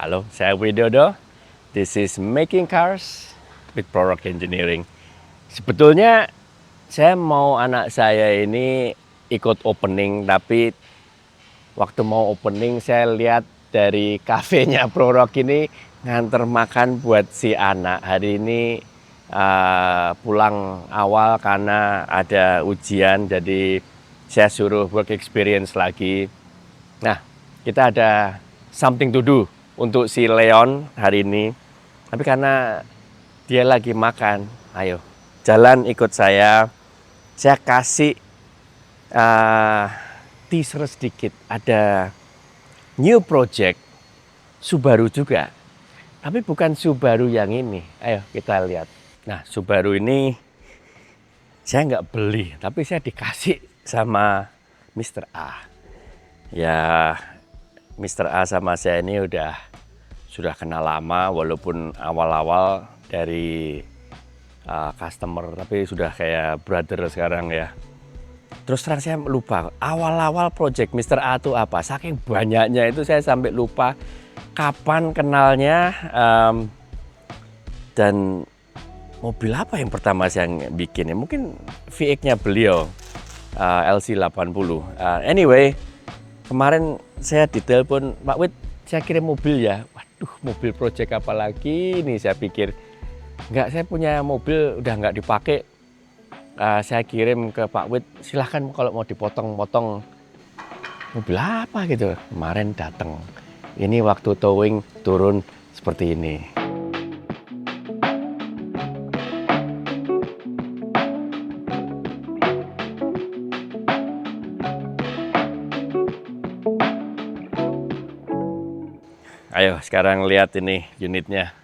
Halo, saya Widodo. This is Making Cars with Product Engineering. Sebetulnya saya mau anak saya ini ikut opening, tapi waktu mau opening saya lihat dari kafenya Product ini nganter makan buat si anak. Hari ini pulang awal karena ada ujian, jadi saya suruh work experience lagi. Nah, kita ada something to do untuk si Leon hari ini. Tapi karena dia lagi makan, ayo jalan ikut saya. Saya kasih teaser sedikit. Ada new project Subaru juga. Tapi bukan Subaru yang ini. Ayo kita lihat. Nah, Subaru ini saya nggak beli, tapi saya dikasih sama Mr. A. Ya, Mr. A sama saya ini sudah kenal lama, walaupun awal-awal dari customer, tapi sudah kayak brother sekarang ya. Terus terang saya lupa, awal-awal project Mr. A itu apa? Saking banyaknya itu saya sampai lupa kapan kenalnya, dan mobil apa yang pertama saya bikin. Mungkin VX-nya beliau, LC80. Anyway, kemarin saya ditelepon, Pak Wid, saya kirim mobil ya. Waduh, mobil project apa lagi ini? Saya pikir, enggak, saya punya mobil udah nggak dipakai. Saya kirim ke Pak Wid, silahkan kalau mau dipotong-potong. Mobil apa gitu? Kemarin datang. Ini waktu towing turun seperti ini. Ayo sekarang lihat ini unitnya.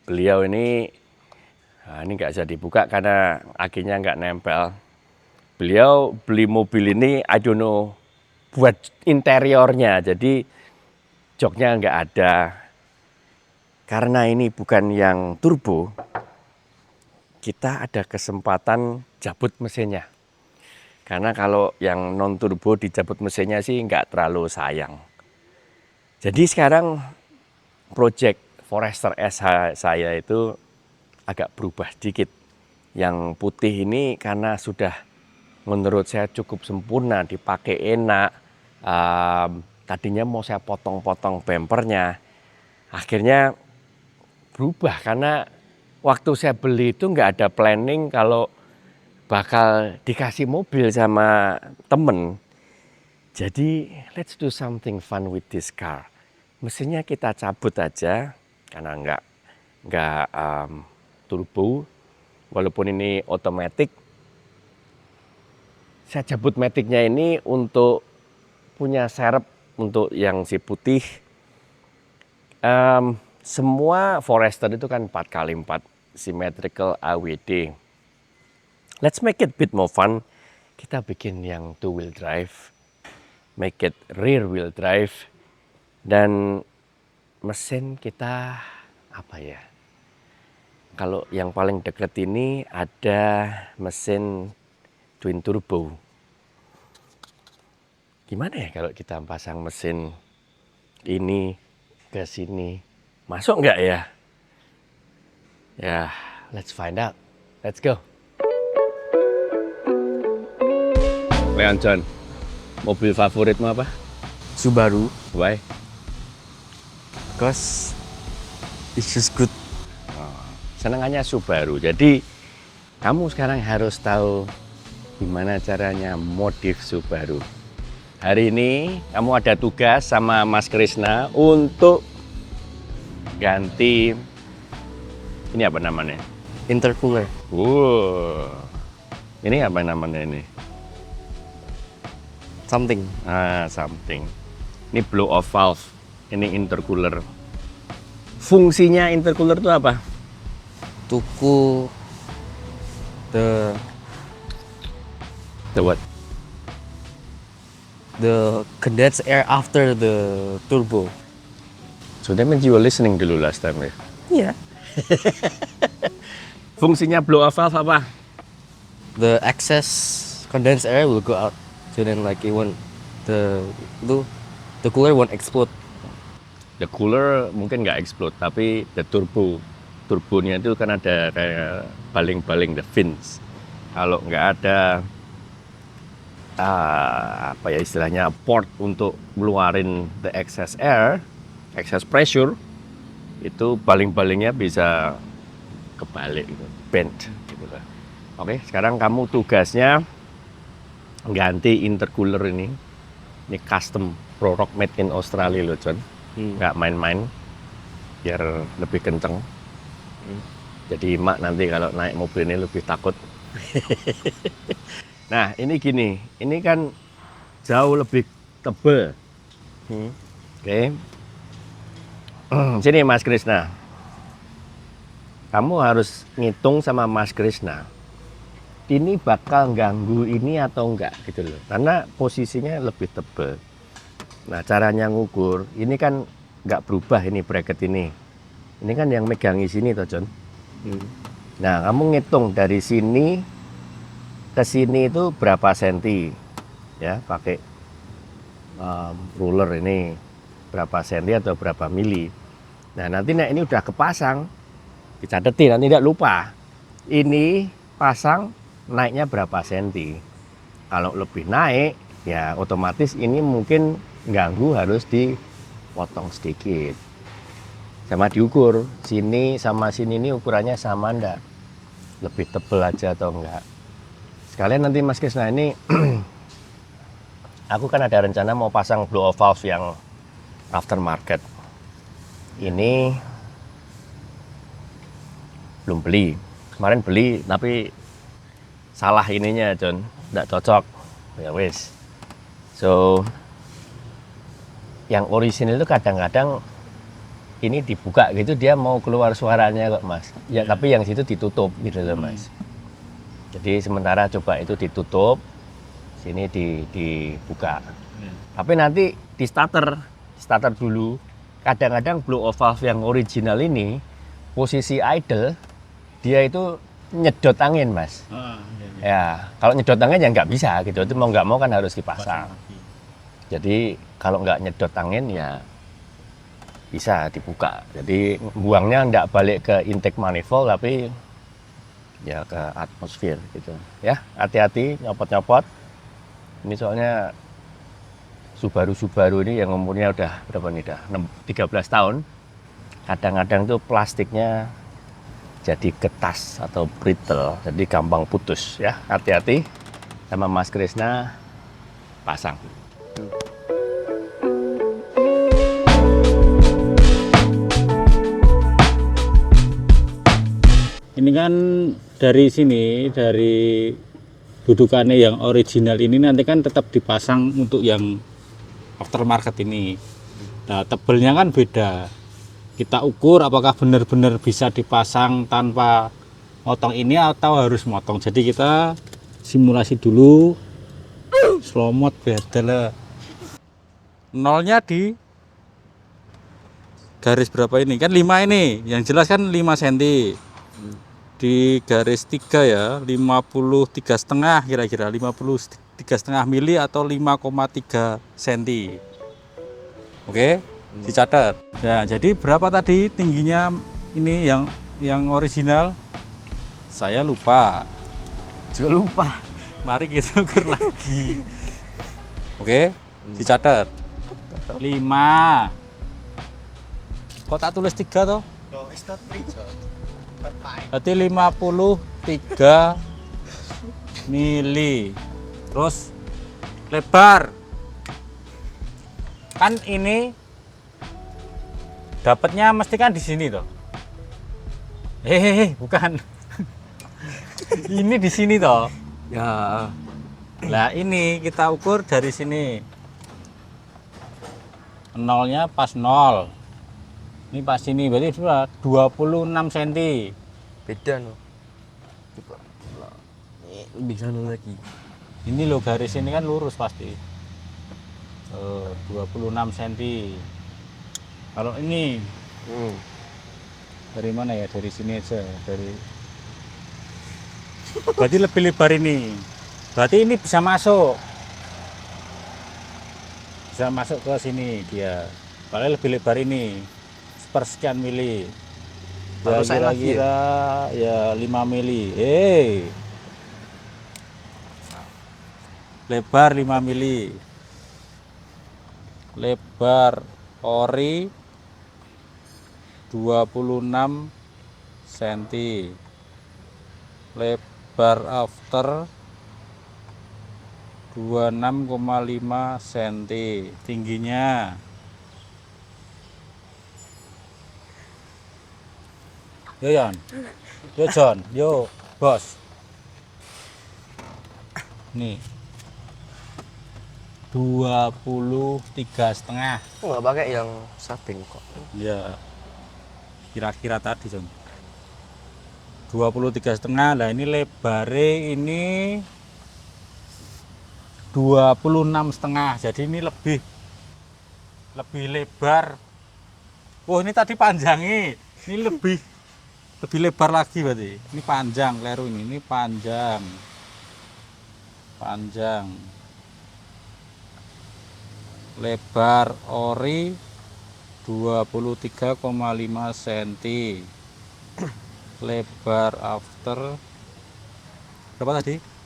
Beliau ini nggak bisa dibuka karena akinya nggak nempel. Beliau beli mobil ini, I don't know, buat interiornya. Jadi joknya nggak ada. Karena ini bukan yang turbo, kita ada kesempatan cabut mesinnya. Karena kalau yang non turbo dicabut mesinnya sih nggak terlalu sayang. Jadi sekarang project Forester SH saya itu agak berubah sedikit. Yang putih ini karena sudah menurut saya cukup sempurna, dipakai enak. Tadinya mau saya potong-potong bempernya. Akhirnya berubah karena waktu saya beli itu nggak ada planning kalau bakal dikasih mobil sama temen. Jadi let's do something fun with this car. Mesinnya kita cabut aja karena nggak turbo, walaupun ini otomatis. Saya cabut maticnya ini untuk punya serep untuk yang si putih. Semua Forester itu kan 4x4 symmetrical AWD. Let's make it a bit more fun. Kita bikin yang two wheel drive, make it rear wheel drive, dan mesin kita apa ya? Kalau yang paling dekat ini ada mesin twin turbo. Gimana ya kalau kita pasang mesin ini ke sini? Masuk nggak ya? Ya, let's find out. Let's go. Leon John, mobil favoritmu apa? Subaru, Why? because it's just good. Senangannya Subaru. Jadi kamu sekarang harus tahu gimana caranya modif Subaru. Hari ini kamu ada tugas sama Mas Krisna untuk ganti, ini apa namanya? Intercooler, Ini apa namanya ini? something. Something. Ini blow off valve. Ini intercooler. Fungsinya intercooler itu apa? To cool the The what? the condensed air after the turbo. So that means you were listening dulu last time ya? Yeah. Fungsinya blow off valve apa? The excess condensed air will go out, so then like it won't the itu the cooler won't explode. The cooler mungkin nggak explode, tapi the turbonya itu kan ada kayak baling-baling the fins. Kalau nggak ada apa ya istilahnya port untuk ngeluarin the excess air, excess pressure, itu baling-balingnya bisa kebalik gitu, bend gitu lah. Oke, sekarang kamu tugasnya ganti intercooler ini. Ini custom product made in Australia loh, John. Nggak main-main, biar lebih kenceng. Jadi mak nanti kalau naik mobil ini lebih takut. Nah ini gini, ini kan jauh lebih tebal. Oke. Sini Mas Krisna. Kamu harus ngitung sama Mas Krisna. Ini bakal ganggu ini atau enggak gitu loh. Karena posisinya lebih tebal. Nah caranya ngukur, ini kan nggak berubah ini bracket ini. Ini kan yang megangi sini toh John. Nah kamu ngitung dari sini ke sini itu berapa senti, ya pakai ruler ini berapa senti atau berapa mili. Nah nanti ini udah kepasang, dicatetin nanti tidak lupa. Ini pasang naiknya berapa senti. Kalau lebih naik, ya otomatis ini mungkin ganggu harus dipotong sedikit. Sama diukur, sini sama sini ini ukurannya sama enggak? Lebih tebal aja atau enggak? Sekalian nanti Mas Krisna ini, aku kan ada rencana mau pasang blow off valve yang aftermarket. Ini belum beli. Kemarin beli tapi salah ininya John, enggak cocok. Ya wes. So yang orisinal itu kadang-kadang ini dibuka gitu dia mau keluar suaranya kok Mas. Ya tapi yang situ ditutup gitu loh Mas. Jadi sementara coba itu ditutup, sini dibuka. Tapi nanti di starter dulu. Kadang-kadang blow off valve yang original ini posisi idle dia itu nyedot angin Mas. Ya kalau nyedot angin ya nggak bisa gitu. Itu mau nggak mau kan harus dipasang. Jadi kalau nggak nyedot angin ya bisa dibuka. Jadi buangnya nggak balik ke intake manifold tapi ya ke atmosfer gitu. Ya hati-hati nyopot-nyopot. Ini soalnya Subaru ini yang umurnya udah berapa nih dah 13 tahun. Kadang-kadang tuh plastiknya jadi getas atau brittle, jadi gampang putus ya. Hati-hati sama Mas Krisna pasang. Ini kan dari sini, dari dudukannya yang original ini nanti kan tetap dipasang untuk yang aftermarket ini. Nah, tebelnya kan beda. Kita ukur apakah benar-benar bisa dipasang tanpa motong ini atau harus motong. Jadi kita simulasi dulu. Slow mode beda lah. Nolnya di garis berapa ini? Kan 5 ini. Yang jelas kan 5 cm. Di garis 3 ya, 53,5 kira-kira 53,5 mili atau 5,3 cm. Oke, dicatat. Nah, jadi berapa tadi tingginya ini yang original? Saya lupa. Juga lupa. Mari kita ukur lagi. Oke, dicatat. 5. Kok tak tulis 3 toh? Berarti 53 mili. Terus lebar. Kan ini dapatnya mesti kan di sini toh. Bukan. Ini di sini toh. Ya. Nah, ini kita ukur dari sini. Nolnya pas 0. Ini pas sini berarti sudah 26 cm. Beda no. Coba. Ini lebih sana lagi. Ini loh garis ini kan lurus pasti. 26 cm. Kalau ini dari mana ya? Dari sini aja, dari berarti lebih lebar ini. Berarti ini bisa masuk. bisa masuk ke sini dia. Paling lebih lebar ini, sepersekian mili. Ya Barusan lagi kira-kira ya 5 mili. Lebar 5 mili. Lebar ori 26 cm. Lebar after 26,5 cm. Tingginya yo Yon, yo John, yo bos. Nih 23,5. nggak pakai yang sabing kok. Ya kira-kira tadi John 23,5. Nah ini lebarnya ini 26,5. Jadi ini lebih lebar. Oh ini tadi panjangnya, ini lebih lebar lagi berarti. Ini panjang, kleru ini panjang. Lebar ori 23,5 cm. Lebar after berapa tadi?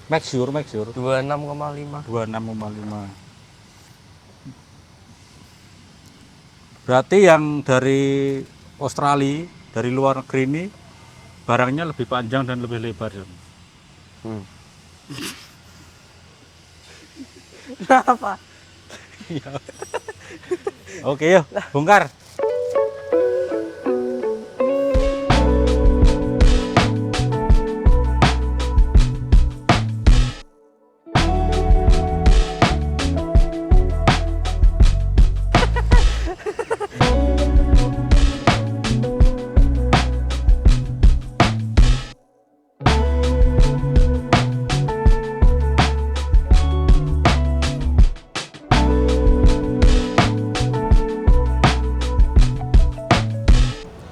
Make sure 26,5. 26,5. Berarti yang dari Australia, dari luar negeri ini barangnya lebih panjang dan lebih lebar. Kenapa? Oke yuk, bongkar.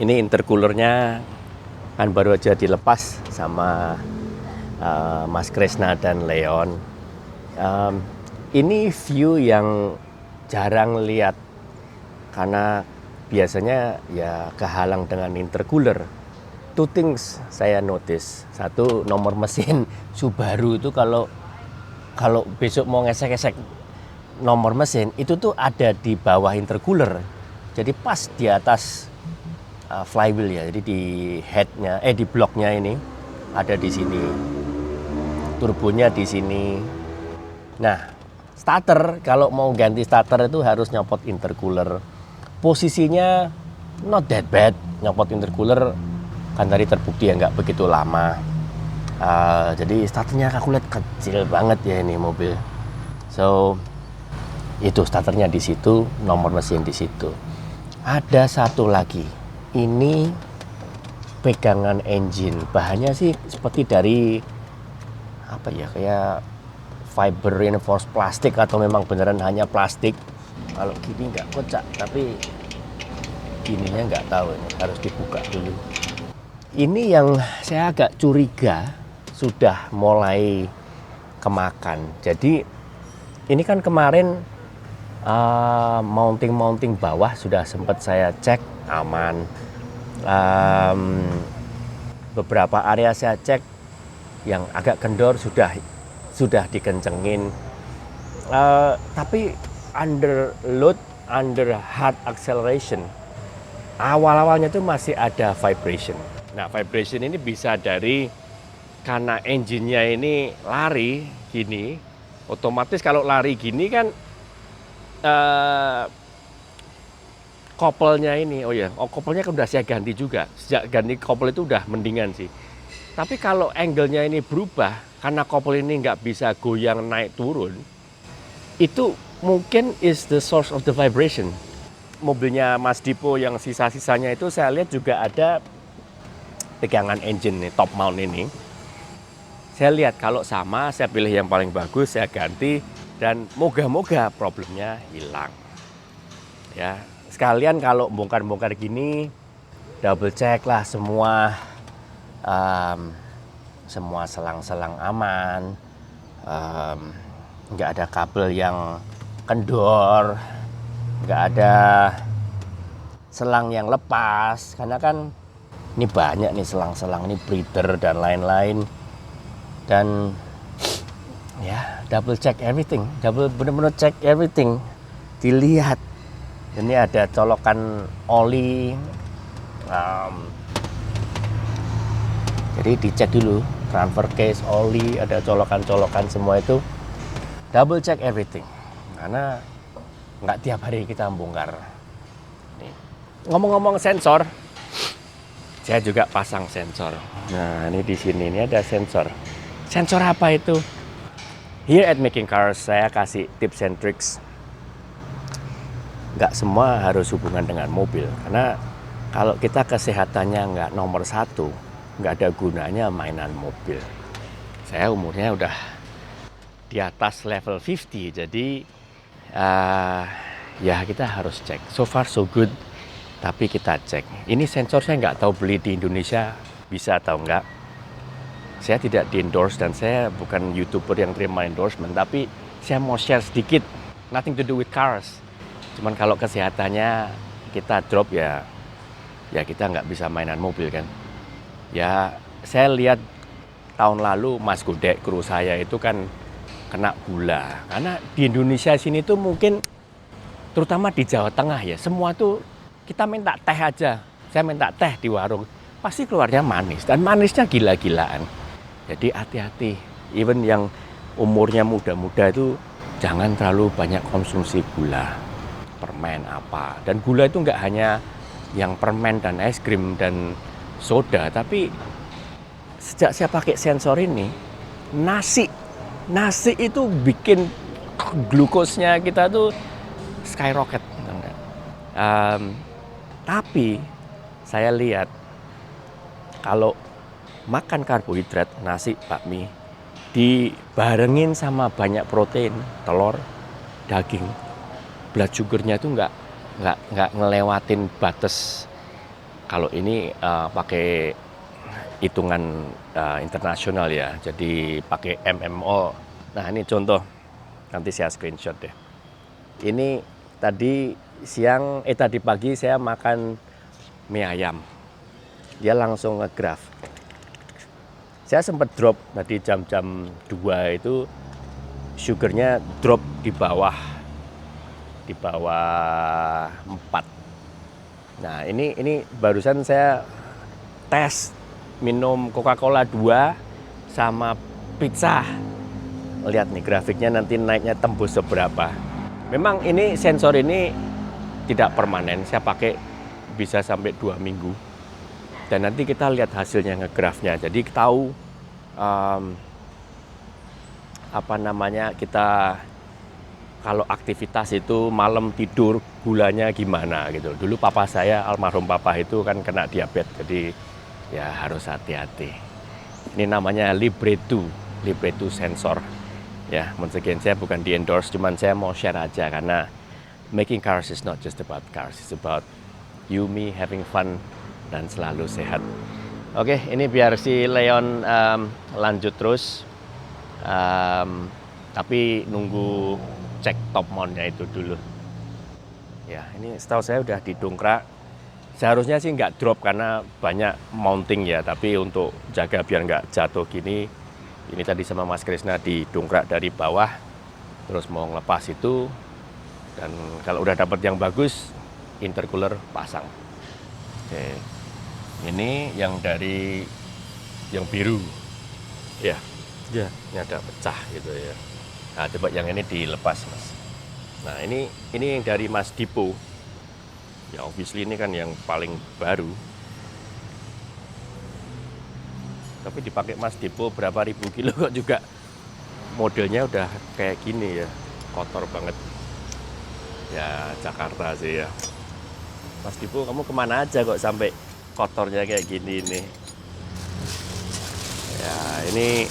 Ini intercoolernya kan baru aja dilepas sama Mas Kresna dan Leon. Ini view yang jarang lihat karena biasanya ya kehalang dengan intercooler. Two things saya notice. Satu, nomor mesin Subaru itu kalau besok mau ngesek-ngesek nomor mesin itu tuh ada di bawah intercooler. Jadi pas di atas flywheel ya, jadi di headnya, di bloknya ini ada di sini, turbonya di sini. Nah, starter kalau mau ganti starter itu harus nyopot intercooler. Posisinya not that bad, nyopot intercooler kan tadi terbukti ya nggak begitu lama. Jadi starternya aku lihat kecil banget ya ini mobil. So itu starternya di situ, nomor mesin di situ. Ada satu lagi. Ini pegangan engine, bahannya sih seperti dari apa ya, kayak fiber reinforced plastik atau memang beneran hanya plastik. Kalau gini nggak kocak, tapi ininya nggak tahu, ini harus dibuka dulu. Ini yang saya agak curiga sudah mulai kemakan. Jadi ini kan kemarin mounting bawah sudah sempat saya cek aman. Beberapa area saya cek yang agak kendor sudah dikencengin, tapi under load, under hard acceleration awal-awalnya itu masih ada vibration. Nah, vibration ini bisa dari karena engine-nya ini lari gini, otomatis kalau lari gini kan kopelnya ini, kopelnya kan udah saya ganti juga. Sejak ganti kopel itu udah mendingan sih. Tapi kalau angle-nya ini berubah, karena kopel ini nggak bisa goyang naik turun, itu mungkin is the source of the vibration. Mobilnya Mas Dipo yang sisa-sisanya itu saya lihat juga ada pegangan engine nih, top mount ini. Saya lihat kalau sama, saya pilih yang paling bagus, saya ganti, dan moga-moga problemnya hilang. Ya, sekalian kalau bongkar-bongkar gini, double check lah semua selang-selang aman, nggak ada kabel yang kendor, nggak ada selang yang lepas, karena kan ini banyak nih selang-selang, ini breather dan lain-lain. Dan ya double check everything, bener-bener check everything, dilihat. Ini ada colokan oli, jadi dicek dulu transfer case, oli, ada colokan-colokan, semua itu double check everything, karena nggak tiap hari kita bongkar. Nih. Ngomong-ngomong sensor, saya juga pasang sensor. Nah, ini di sini ini ada sensor. Sensor apa itu? Here at Making Cars saya kasih tips and tricks. Nggak semua harus hubungan dengan mobil, karena kalau kita kesehatannya nggak nomor satu, nggak ada gunanya mainan mobil. Saya umurnya udah di atas level 50, jadi ya kita harus cek. So far so good, tapi kita cek. Ini sensor saya nggak tahu beli di Indonesia bisa atau enggak. Saya tidak di endorse dan saya bukan YouTuber yang terima endorsement, tapi saya mau share sedikit, nothing to do with cars. Cuman kalau kesehatannya kita drop ya kita nggak bisa mainan mobil kan. Ya saya lihat tahun lalu Mas Godek, kru saya itu kan kena gula. Karena di Indonesia sini tuh mungkin, terutama di Jawa Tengah ya, semua tuh kita minta teh aja. Saya minta teh di warung, pasti keluarnya manis. Dan manisnya gila-gilaan. Jadi hati-hati. Even yang umurnya muda-muda itu jangan terlalu banyak konsumsi gula. Permen apa. Dan gula itu nggak hanya yang permen dan es krim dan soda, tapi sejak saya pakai sensor ini, nasi itu bikin glukosnya kita tuh skyrocket. Tapi saya lihat kalau makan karbohidrat, nasi, bakmi, dibarengin sama banyak protein, telur, daging, blood sugarnya itu nggak ngelewatin batas. Kalau ini pakai hitungan internasional ya, jadi pakai MMO. Nah ini contoh, nanti saya screenshot deh. Ini tadi tadi pagi saya makan mie ayam, dia langsung ngegraf. Saya sempat drop tadi jam-jam 2 itu, sugarnya drop di bawah 4. Nah ini barusan saya tes minum Coca-Cola 2 sama pizza. Lihat nih grafiknya, nanti naiknya tembus seberapa. Memang ini sensor ini tidak permanen, saya pakai bisa sampai 2 minggu. Dan nanti kita lihat hasilnya ngegrafnya. Jadi tahu kita kalau aktivitas itu malam tidur gulanya gimana gitu. Dulu papa saya, almarhum papa itu kan kena diabetes, jadi ya harus hati-hati. Ini namanya Libre 2 sensor. Ya, once again saya bukan di endorse, cuman saya mau share aja karena making cars is not just about cars, it's about you, me, having fun dan selalu sehat. Oke, ini biar si Leon lanjut terus. Tapi nunggu cek top mountnya itu dulu. Ya, ini setahu saya udah didongkrak. Seharusnya sih nggak drop karena banyak mounting ya, tapi untuk jaga biar nggak jatuh gini, ini tadi sama Mas Krisna didongkrak dari bawah, terus mau ngelepas itu, dan kalau udah dapat yang bagus, intercooler pasang. Oke, ini yang dari yang biru, ya, ini ada pecah gitu ya. Nah, coba yang ini dilepas, Mas. Nah, ini yang dari Mas Dipo. Ya, obviously ini kan yang paling baru. Tapi dipakai Mas Dipo berapa ribu kilo kok juga modelnya udah kayak gini ya. Kotor banget. Ya, Jakarta sih ya. Mas Dipo, kamu kemana aja kok sampai kotornya kayak gini nih? Ya, ini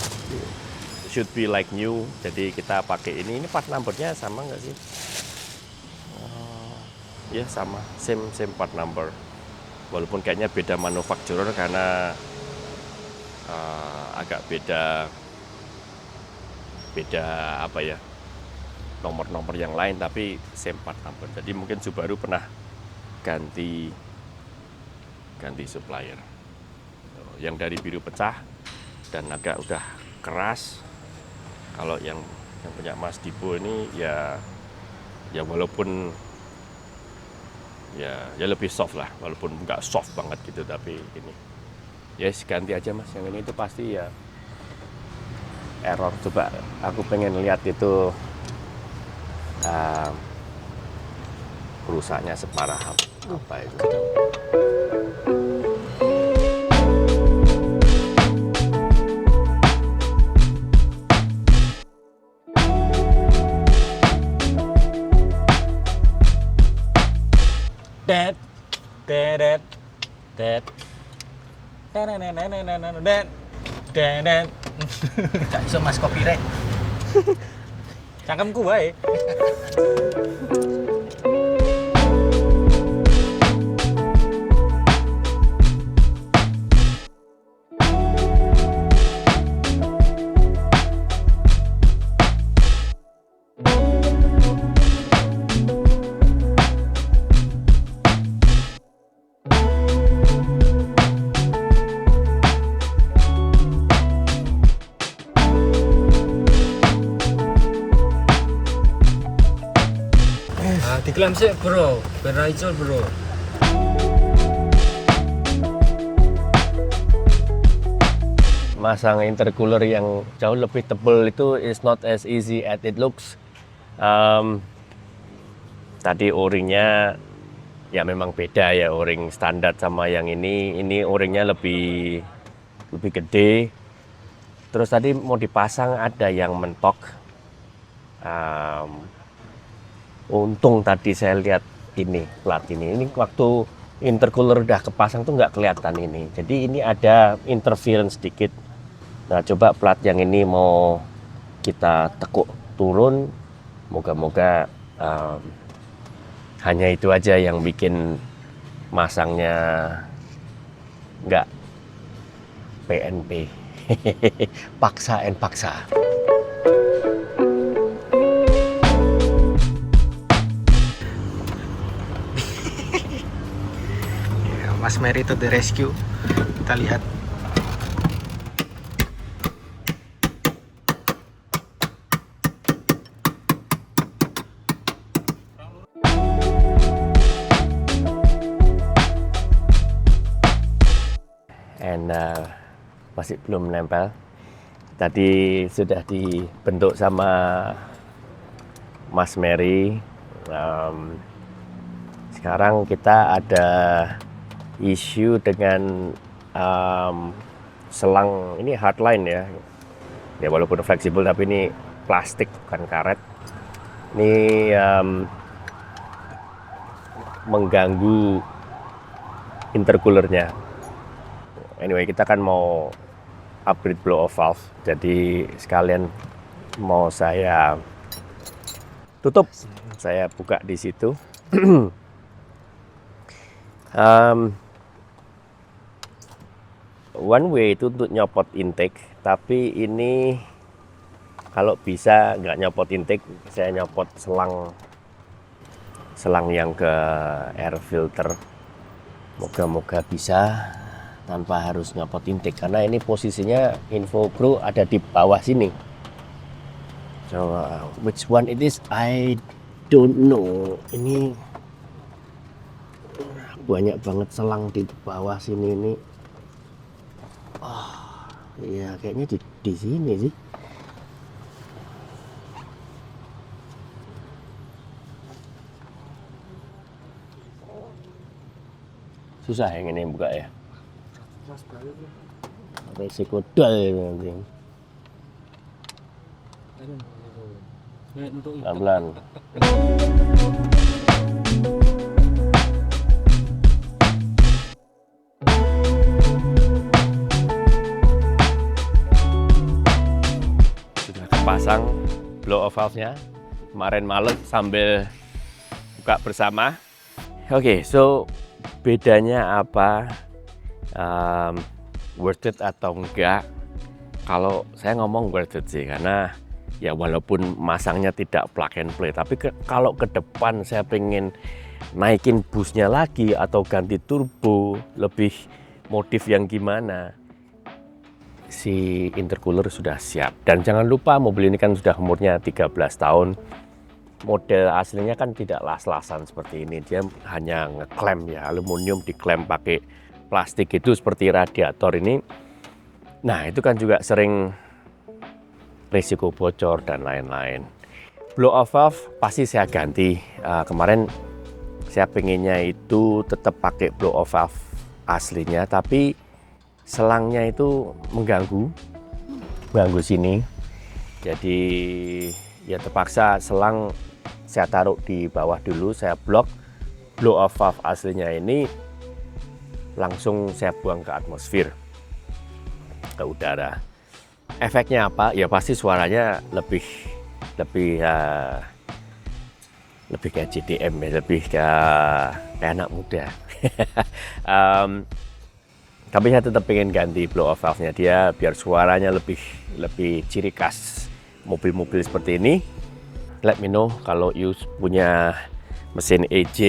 should be like new, jadi kita pakai ini part numbernya sama nggak sih? Ya sama, same part number, walaupun kayaknya beda manufacturer karena agak beda apa ya, nomor-nomor yang lain tapi same part number. Jadi mungkin Subaru pernah ganti supplier. Yang dari biru pecah dan agak udah keras. Kalau yang punya Mas Dipo ini ya walaupun ya lebih soft lah, walaupun nggak soft banget gitu, tapi ini yes, ganti aja Mas. Yang ini itu pasti ya error. Coba aku pengen lihat itu rusaknya separah apa itu. Dead, dead, dead, dead, dead. Gak iso Mas copyright. Cangkemku wae. Diklaim sih bro, ben ra icul bro. Masang intercooler yang jauh lebih tebal itu is not as easy as it looks. Tadi o-ringnya ya memang beda ya, o-ring standar sama yang ini. Ini o-ringnya lebih gede. Terus tadi mau dipasang ada yang mentok. Untung tadi saya lihat ini plat ini waktu intercooler udah kepasang tuh nggak kelihatan ini. Jadi ini ada interference sedikit. Nah coba plat yang ini mau kita tekuk turun. Moga-moga hanya itu aja yang bikin masangnya nggak PNP. Paksa. Mas Mary to the rescue. Kita lihat. And masih belum nempel. Tadi sudah dibentuk sama Mas Mary. Sekarang kita ada isu dengan selang ini hardline ya. Ya walaupun fleksibel tapi ini plastik bukan karet. Ini mengganggu intercoolernya. Anyway, kita kan mau upgrade blow off valve. Jadi sekalian mau saya tutup. Saya buka di situ. One way itu untuk nyopot intake, tapi ini kalau bisa nggak nyopot intake, saya nyopot selang yang ke air filter. Moga-moga bisa tanpa harus nyopot intake, karena ini posisinya InfoPro ada di bawah sini. So which one it is I don't know. Ini banyak banget selang di bawah sini ini. Iya kayaknya di sini sih. Susah yang ini buka ya. Resiko dal nanti. Pelan-pelan. Pasang blow off valve-nya kemarin malam sambil buka bersama. Oke, so bedanya apa? Worth it atau enggak? Kalau saya ngomong worth it sih, karena Ya walaupun masangnya tidak plug and play, tapi kalau ke depan saya pengen naikin busnya lagi atau ganti turbo, lebih modif yang gimana, si intercooler sudah siap. Dan jangan lupa mobil ini kan sudah umurnya 13 tahun. Model aslinya kan tidak las-lasan seperti ini, dia hanya ngeklem ya, aluminium diklem pakai plastik itu seperti radiator ini. Nah itu kan juga sering risiko bocor dan lain-lain. Blow off valve pasti saya ganti. Kemarin saya pengennya itu tetap pakai blow off valve aslinya, tapi selangnya itu mengganggu sini. Jadi ya terpaksa selang saya taruh di bawah dulu, saya blok. Blow off valve aslinya ini langsung saya buang ke atmosfer, ke udara. Efeknya apa? Ya pasti suaranya lebih kayak JDM ya, lebih kayak anak muda. Tapi saya tetap pengen ganti blow off valve-nya dia biar suaranya lebih ciri khas mobil-mobil seperti ini. Let me know kalau you punya mesin EJ,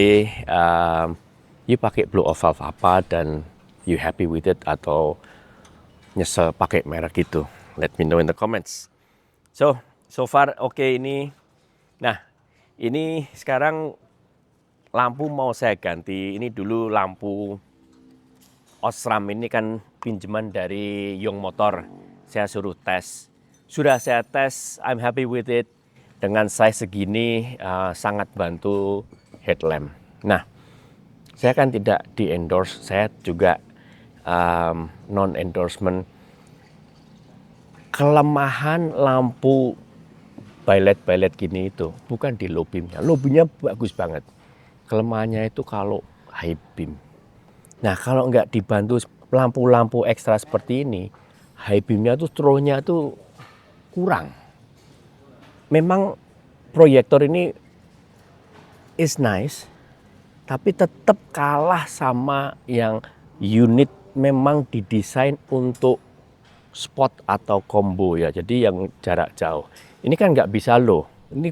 you pakai blow off valve apa dan you happy with it atau nyesel pakai merek itu. Let me know in the comments. So far oke ini. Nah, ini sekarang lampu mau saya ganti. Ini dulu lampu Osram ini kan pinjaman dari Young Motor. Saya suruh tes. Sudah saya tes, I'm happy with it. Dengan size segini sangat bantu headlamp. Nah, saya kan tidak di endorse, saya juga non endorsement. Kelemahan lampu Bailet gini itu bukan di low beamnya. Low beamnya bagus banget. Kelemahannya itu kalau high beam. Nah kalau nggak dibantu lampu-lampu ekstra seperti ini, high beamnya tuh throw-nya tuh kurang. Memang proyektor ini is nice, tapi tetap kalah sama yang unit memang didesain untuk spot atau combo ya. Jadi yang jarak jauh. Ini kan nggak bisa low, ini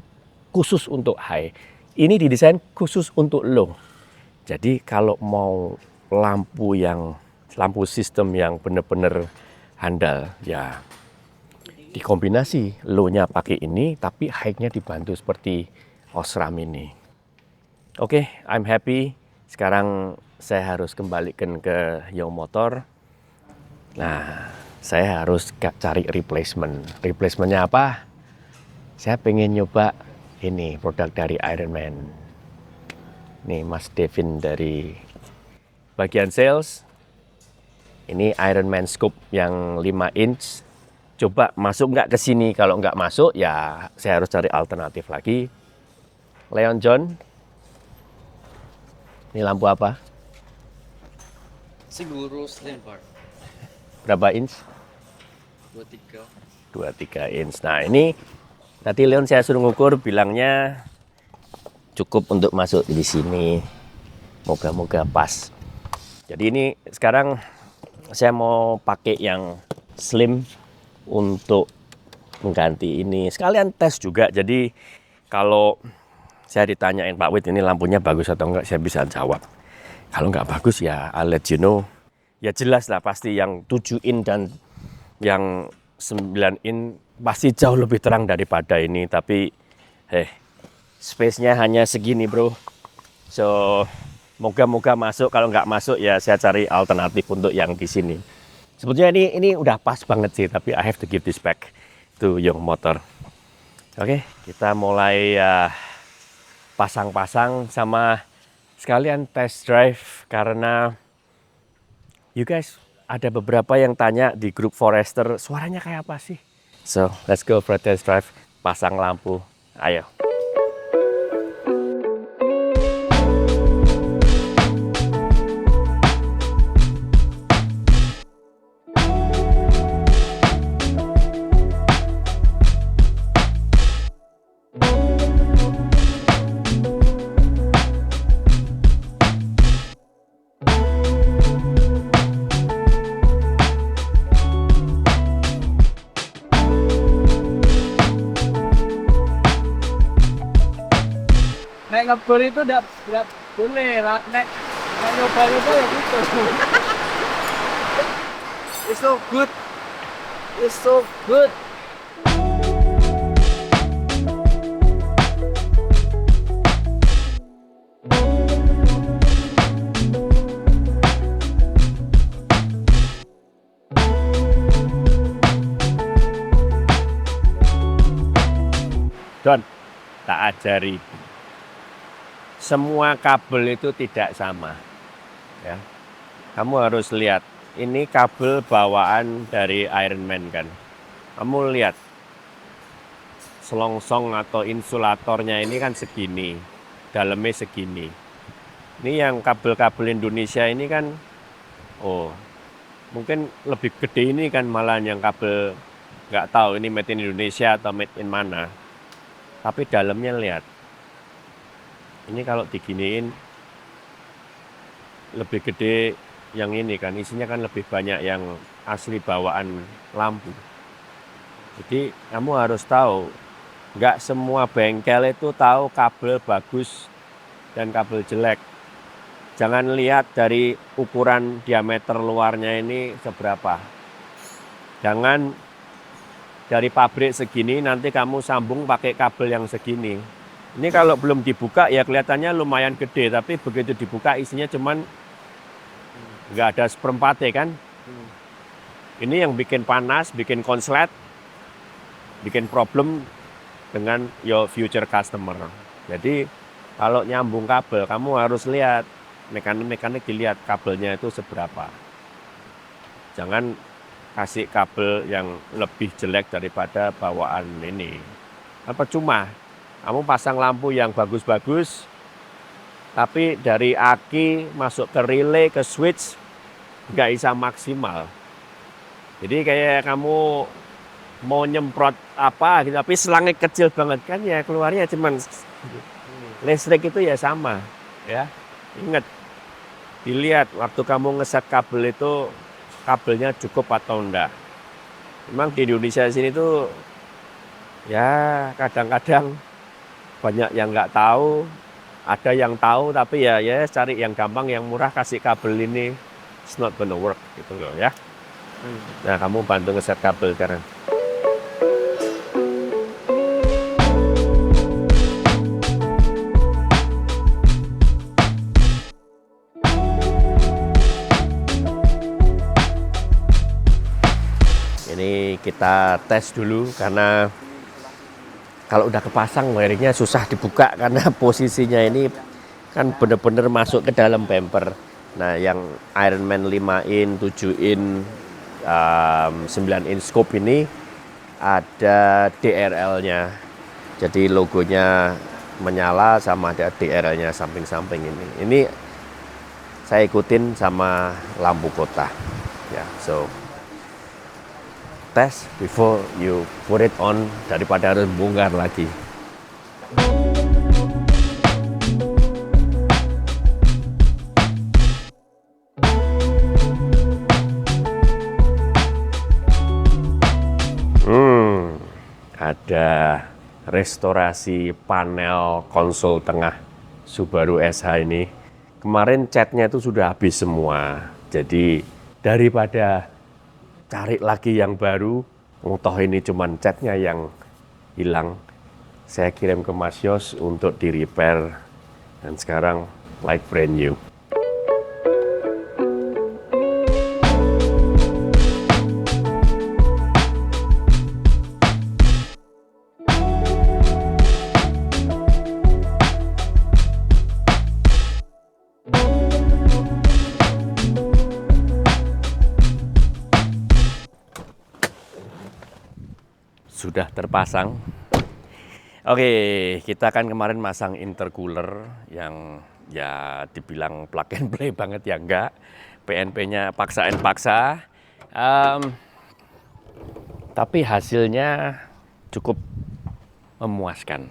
khusus untuk high. Ini didesain khusus untuk low. Jadi kalau mau lampu sistem yang benar-benar handal, ya dikombinasi low-nya pakai ini, tapi high-nya dibantu seperti Osram ini. Oke, I'm happy. Sekarang saya harus kembalikan ke Young Motor. Nah, saya harus cari replacement. Replacementnya apa? Saya pengen nyoba ini produk dari Ironman. Nih Mas Devin dari bagian sales. Ini Ironman scope yang 5 inch. Coba masuk nggak ke sini. Kalau nggak masuk ya saya harus cari alternatif lagi. Leon John. Ini lampu apa? Siguro slim bar. Berapa inch? 23 inch. Nah ini tadi Leon saya suruh ngukur, bilangnya cukup untuk masuk di sini. Moga-moga pas. Jadi ini sekarang saya mau pakai yang slim untuk mengganti ini. Sekalian tes juga. Jadi kalau saya ditanyain Pak Wid ini lampunya bagus atau enggak, saya bisa jawab. Kalau enggak bagus ya I'll let you know. Ya jelas lah pasti yang 7 in dan yang 9 in pasti jauh lebih terang daripada ini. Tapi space-nya hanya segini bro. So moga-moga masuk. Kalau nggak masuk ya saya cari alternatif untuk yang di sini. Sebetulnya ini udah pas banget sih. Tapi I have to give this back to Young Motor. Oke, kita mulai pasang-pasang sama sekalian test drive. Karena you guys ada beberapa yang tanya di grup Forester, suaranya kayak apa sih? So, let's go for a test drive, pasang lampu, ayo. Naik ngebor itu enggak boleh. Naik nyoba itu ya gitu. It's so good. It's so good. Don, tak ajari. Semua kabel itu tidak sama. Ya. Kamu harus lihat, ini kabel bawaan dari Iron Man kan. Kamu lihat, selongsong atau insulatornya ini kan segini, dalamnya segini. Ini yang kabel-kabel Indonesia ini kan, oh mungkin lebih gede ini kan malah yang kabel, nggak tahu ini made in Indonesia atau made in mana. Tapi dalamnya lihat, ini kalau diginiin lebih gede yang ini kan, isinya kan lebih banyak yang asli bawaan lampu. Jadi kamu harus tahu, nggak semua bengkel itu tahu kabel bagus dan kabel jelek. Jangan lihat dari ukuran diameter luarnya ini seberapa. Jangan dari pabrik segini nanti kamu sambung pakai kabel yang segini. Ini kalau belum dibuka ya kelihatannya lumayan gede, tapi begitu dibuka isinya cuman nggak ada seperempatnya kan. Ini yang bikin panas, bikin konslet, bikin problem dengan your future customer. Jadi kalau nyambung kabel kamu harus lihat, mekanik dilihat kabelnya itu seberapa. Jangan kasih kabel yang lebih jelek daripada bawaan ini. Apa cuma kamu pasang lampu yang bagus-bagus, tapi dari aki masuk ke relay, ke switch, nggak bisa maksimal. Jadi kayak kamu mau nyemprot apa gitu, tapi selangnya kecil banget kan ya keluarnya cuman listrik itu ya sama. Ya, ingat, dilihat waktu kamu ngeset kabel itu kabelnya cukup atau enggak. Memang di Indonesia sini tuh ya kadang-kadang banyak yang nggak tahu, ada yang tahu tapi ya cari yang gampang, yang murah, kasih kabel ini, it's not gonna work gitu loh ya. Nah kamu bantu ngeset kabel sekarang. Ini kita tes dulu karena kalau udah kepasang wiringnya susah dibuka karena posisinya ini kan bener-bener masuk ke dalam bumper. Nah yang Iron Man 5 in, 7 in, 9 in scope ini ada DRL-nya. Jadi logonya menyala sama ada DRL-nya samping-samping ini. Ini saya ikutin sama lampu kota. Ya, so test before you put it on daripada harus bongkar lagi. Ada restorasi panel konsol tengah Subaru SH ini. Kemarin catnya itu sudah habis semua. Jadi daripada cari lagi yang baru, toh ini cuman catnya yang hilang, saya kirim ke Mas Yos untuk di repair dan sekarang like brand new. Sudah terpasang. Oke, kita kan kemarin masang intercooler yang ya dibilang plug and play banget ya enggak. PNP-nya paksa. Tapi hasilnya cukup memuaskan.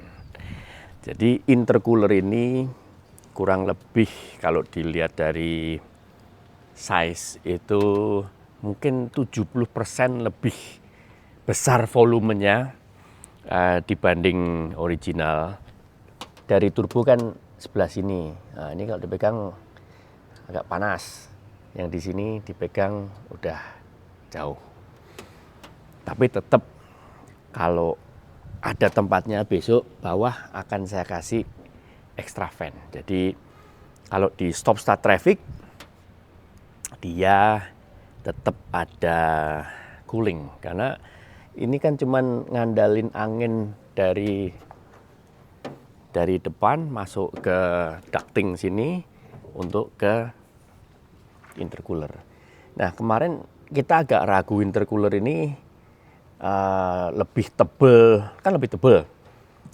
Jadi intercooler ini kurang lebih kalau dilihat dari size itu mungkin 70% lebih besar volumenya dibanding original, dari turbo kan sebelah sini. Nah, ini kalau dipegang agak panas. Yang di sini dipegang udah jauh. Tapi tetap kalau ada tempatnya besok bawah akan saya kasih extra fan. Jadi kalau di stop start traffic dia tetap ada cooling karena ini kan cuman ngandalin angin dari depan masuk ke ducting sini untuk ke intercooler. Nah kemarin kita agak ragu intercooler ini lebih tebel, kan lebih tebel.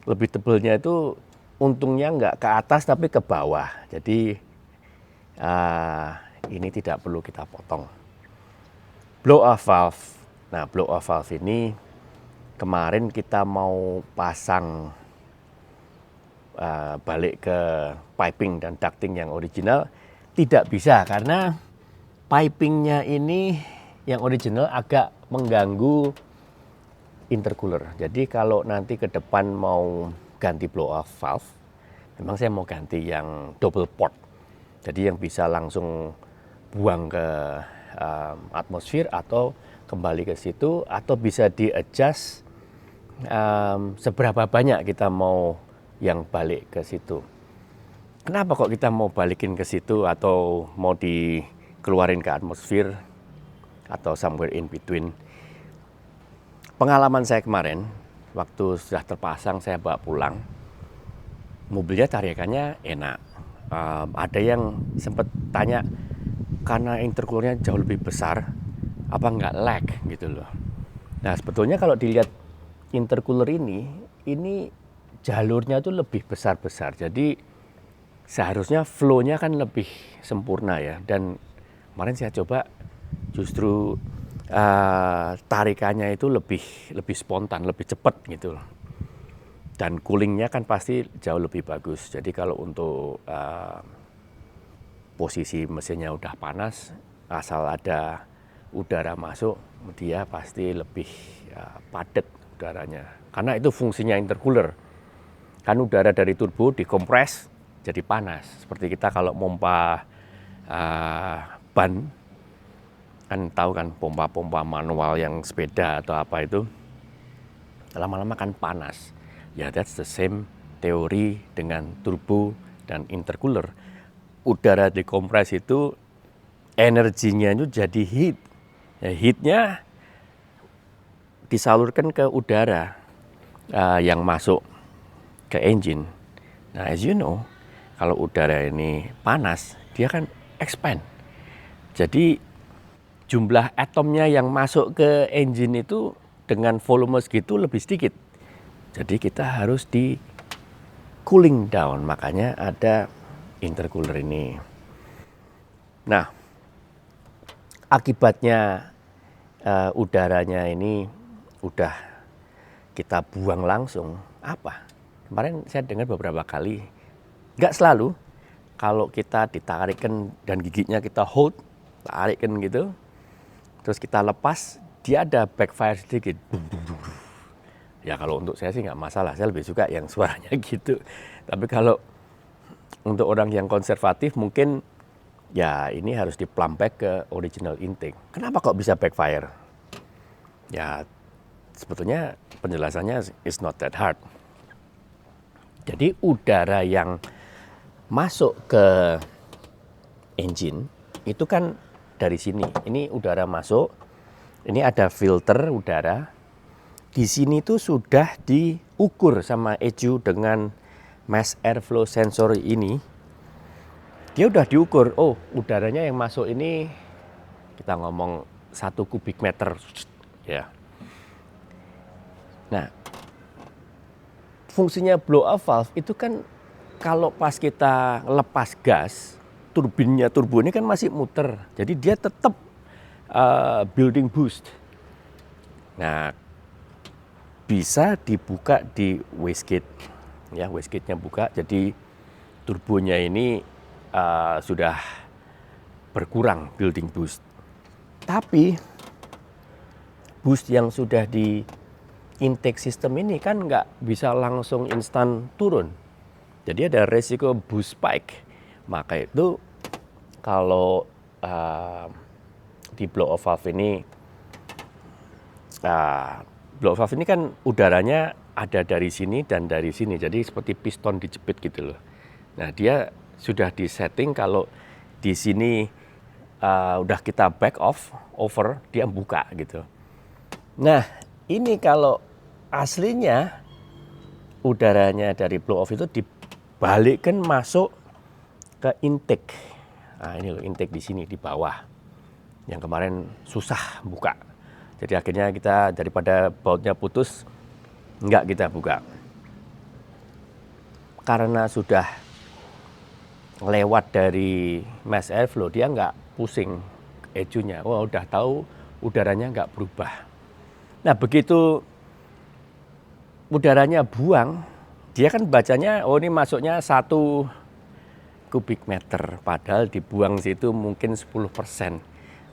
Lebih tebelnya itu untungnya nggak ke atas tapi ke bawah. Jadi ini tidak perlu kita potong. Blow off valve. Nah blow off valve ini kemarin kita mau pasang balik ke piping dan ducting yang original tidak bisa karena pipingnya ini yang original agak mengganggu intercooler. Jadi kalau nanti ke depan mau ganti blow off valve, memang saya mau ganti yang double port. Jadi yang bisa langsung buang ke atmosfer atau kembali ke situ atau bisa di-adjust seberapa banyak kita mau yang balik ke situ. Kenapa kok kita mau balikin ke situ atau mau dikeluarin ke atmosfer atau somewhere in between? Pengalaman saya kemarin, waktu sudah terpasang saya bawa pulang, mobilnya tarikannya enak. Ada yang sempat tanya, karena intercoolernya jauh lebih besar, apa nggak lag gitu loh. Nah sebetulnya kalau dilihat intercooler ini jalurnya tuh lebih besar-besar. Jadi seharusnya flow-nya kan lebih sempurna ya. Dan kemarin saya coba justru tarikannya itu lebih spontan, lebih cepat gitu loh. Dan coolingnya kan pasti jauh lebih bagus. Jadi kalau untuk posisi mesinnya udah panas, asal ada udara masuk, dia pasti lebih padat udaranya. Karena itu fungsinya intercooler. Kan udara dari turbo dikompres jadi panas. Seperti kita kalau pompa ban, kan tahu kan pompa-pompa manual yang sepeda atau apa itu, lama-lama kan panas. Ya that's the same teori dengan turbo dan intercooler. Udara dikompres itu energinya itu jadi heat. Ya, heatnya disalurkan ke udara yang masuk ke engine. Nah, as you know, kalau udara ini panas, dia kan expand. Jadi jumlah atomnya yang masuk ke engine itu dengan volume segitu lebih sedikit. Jadi kita harus di cooling down, makanya ada intercooler ini. Nah, akibatnya udaranya ini udah kita buang langsung, apa? Kemarin saya dengar beberapa kali, nggak selalu, kalau kita ditarikkan dan giginya kita hold, tarikkan gitu, terus kita lepas, dia ada backfire sedikit. Ya kalau untuk saya sih nggak masalah, saya lebih suka yang suaranya gitu. Tapi kalau untuk orang yang konservatif mungkin ya ini harus di-plumb back ke original intake. Kenapa kok bisa backfire? Ya sebetulnya penjelasannya is not that hard. Jadi udara yang masuk ke engine itu kan dari sini. Ini udara masuk, ini ada filter udara. Di sini tuh sudah diukur sama ECU dengan mass airflow sensor ini. Dia udah diukur, oh udaranya yang masuk ini kita ngomong 1 kubik meter. Ya. Nah, fungsinya blow off valve itu kan kalau pas kita lepas gas, turbo ini kan masih muter. Jadi dia tetap building boost. Nah, bisa dibuka di wastegate. Ya, wastegate-nya buka, jadi turbonya ini sudah berkurang building boost. Tapi boost yang sudah di intake system ini kan nggak bisa langsung instan turun. Jadi ada resiko boost spike. Maka itu kalau di blow off valve ini, blow off valve ini kan udaranya ada dari sini dan dari sini. Jadi seperti piston dijepit gitu loh. Nah dia sudah disetting kalau di sini udah kita back off, over, dia buka gitu. Nah ini kalau aslinya udaranya dari blow off itu dibalikkan masuk ke intake. Nah ini loh intake di sini di bawah. Yang kemarin susah buka. Jadi akhirnya kita daripada bautnya putus, enggak kita buka. Karena sudah lewat dari mass airflow, dia enggak pusing ejunya. Wah udah tahu udaranya enggak berubah. Nah begitu udaranya buang, dia kan bacanya, oh ini masuknya 1 kubik meter. Padahal dibuang situ mungkin 10%.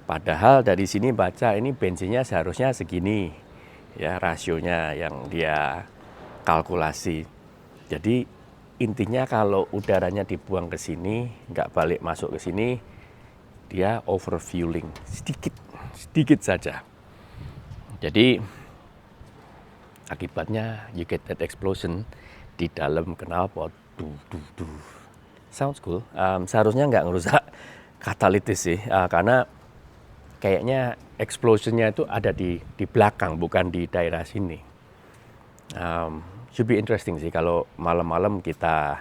Padahal dari sini baca ini bensinnya seharusnya segini. Ya rasionya yang dia kalkulasi. Jadi intinya kalau udaranya dibuang ke sini, nggak balik masuk ke sini, dia overfueling sedikit saja. Jadi akibatnya you get that explosion di dalam knalpot. Sounds cool. Seharusnya nggak ngerusak katalitis sih, karena kayaknya explosionnya itu ada di belakang, bukan di daerah sini. Should be interesting sih kalau malam-malam kita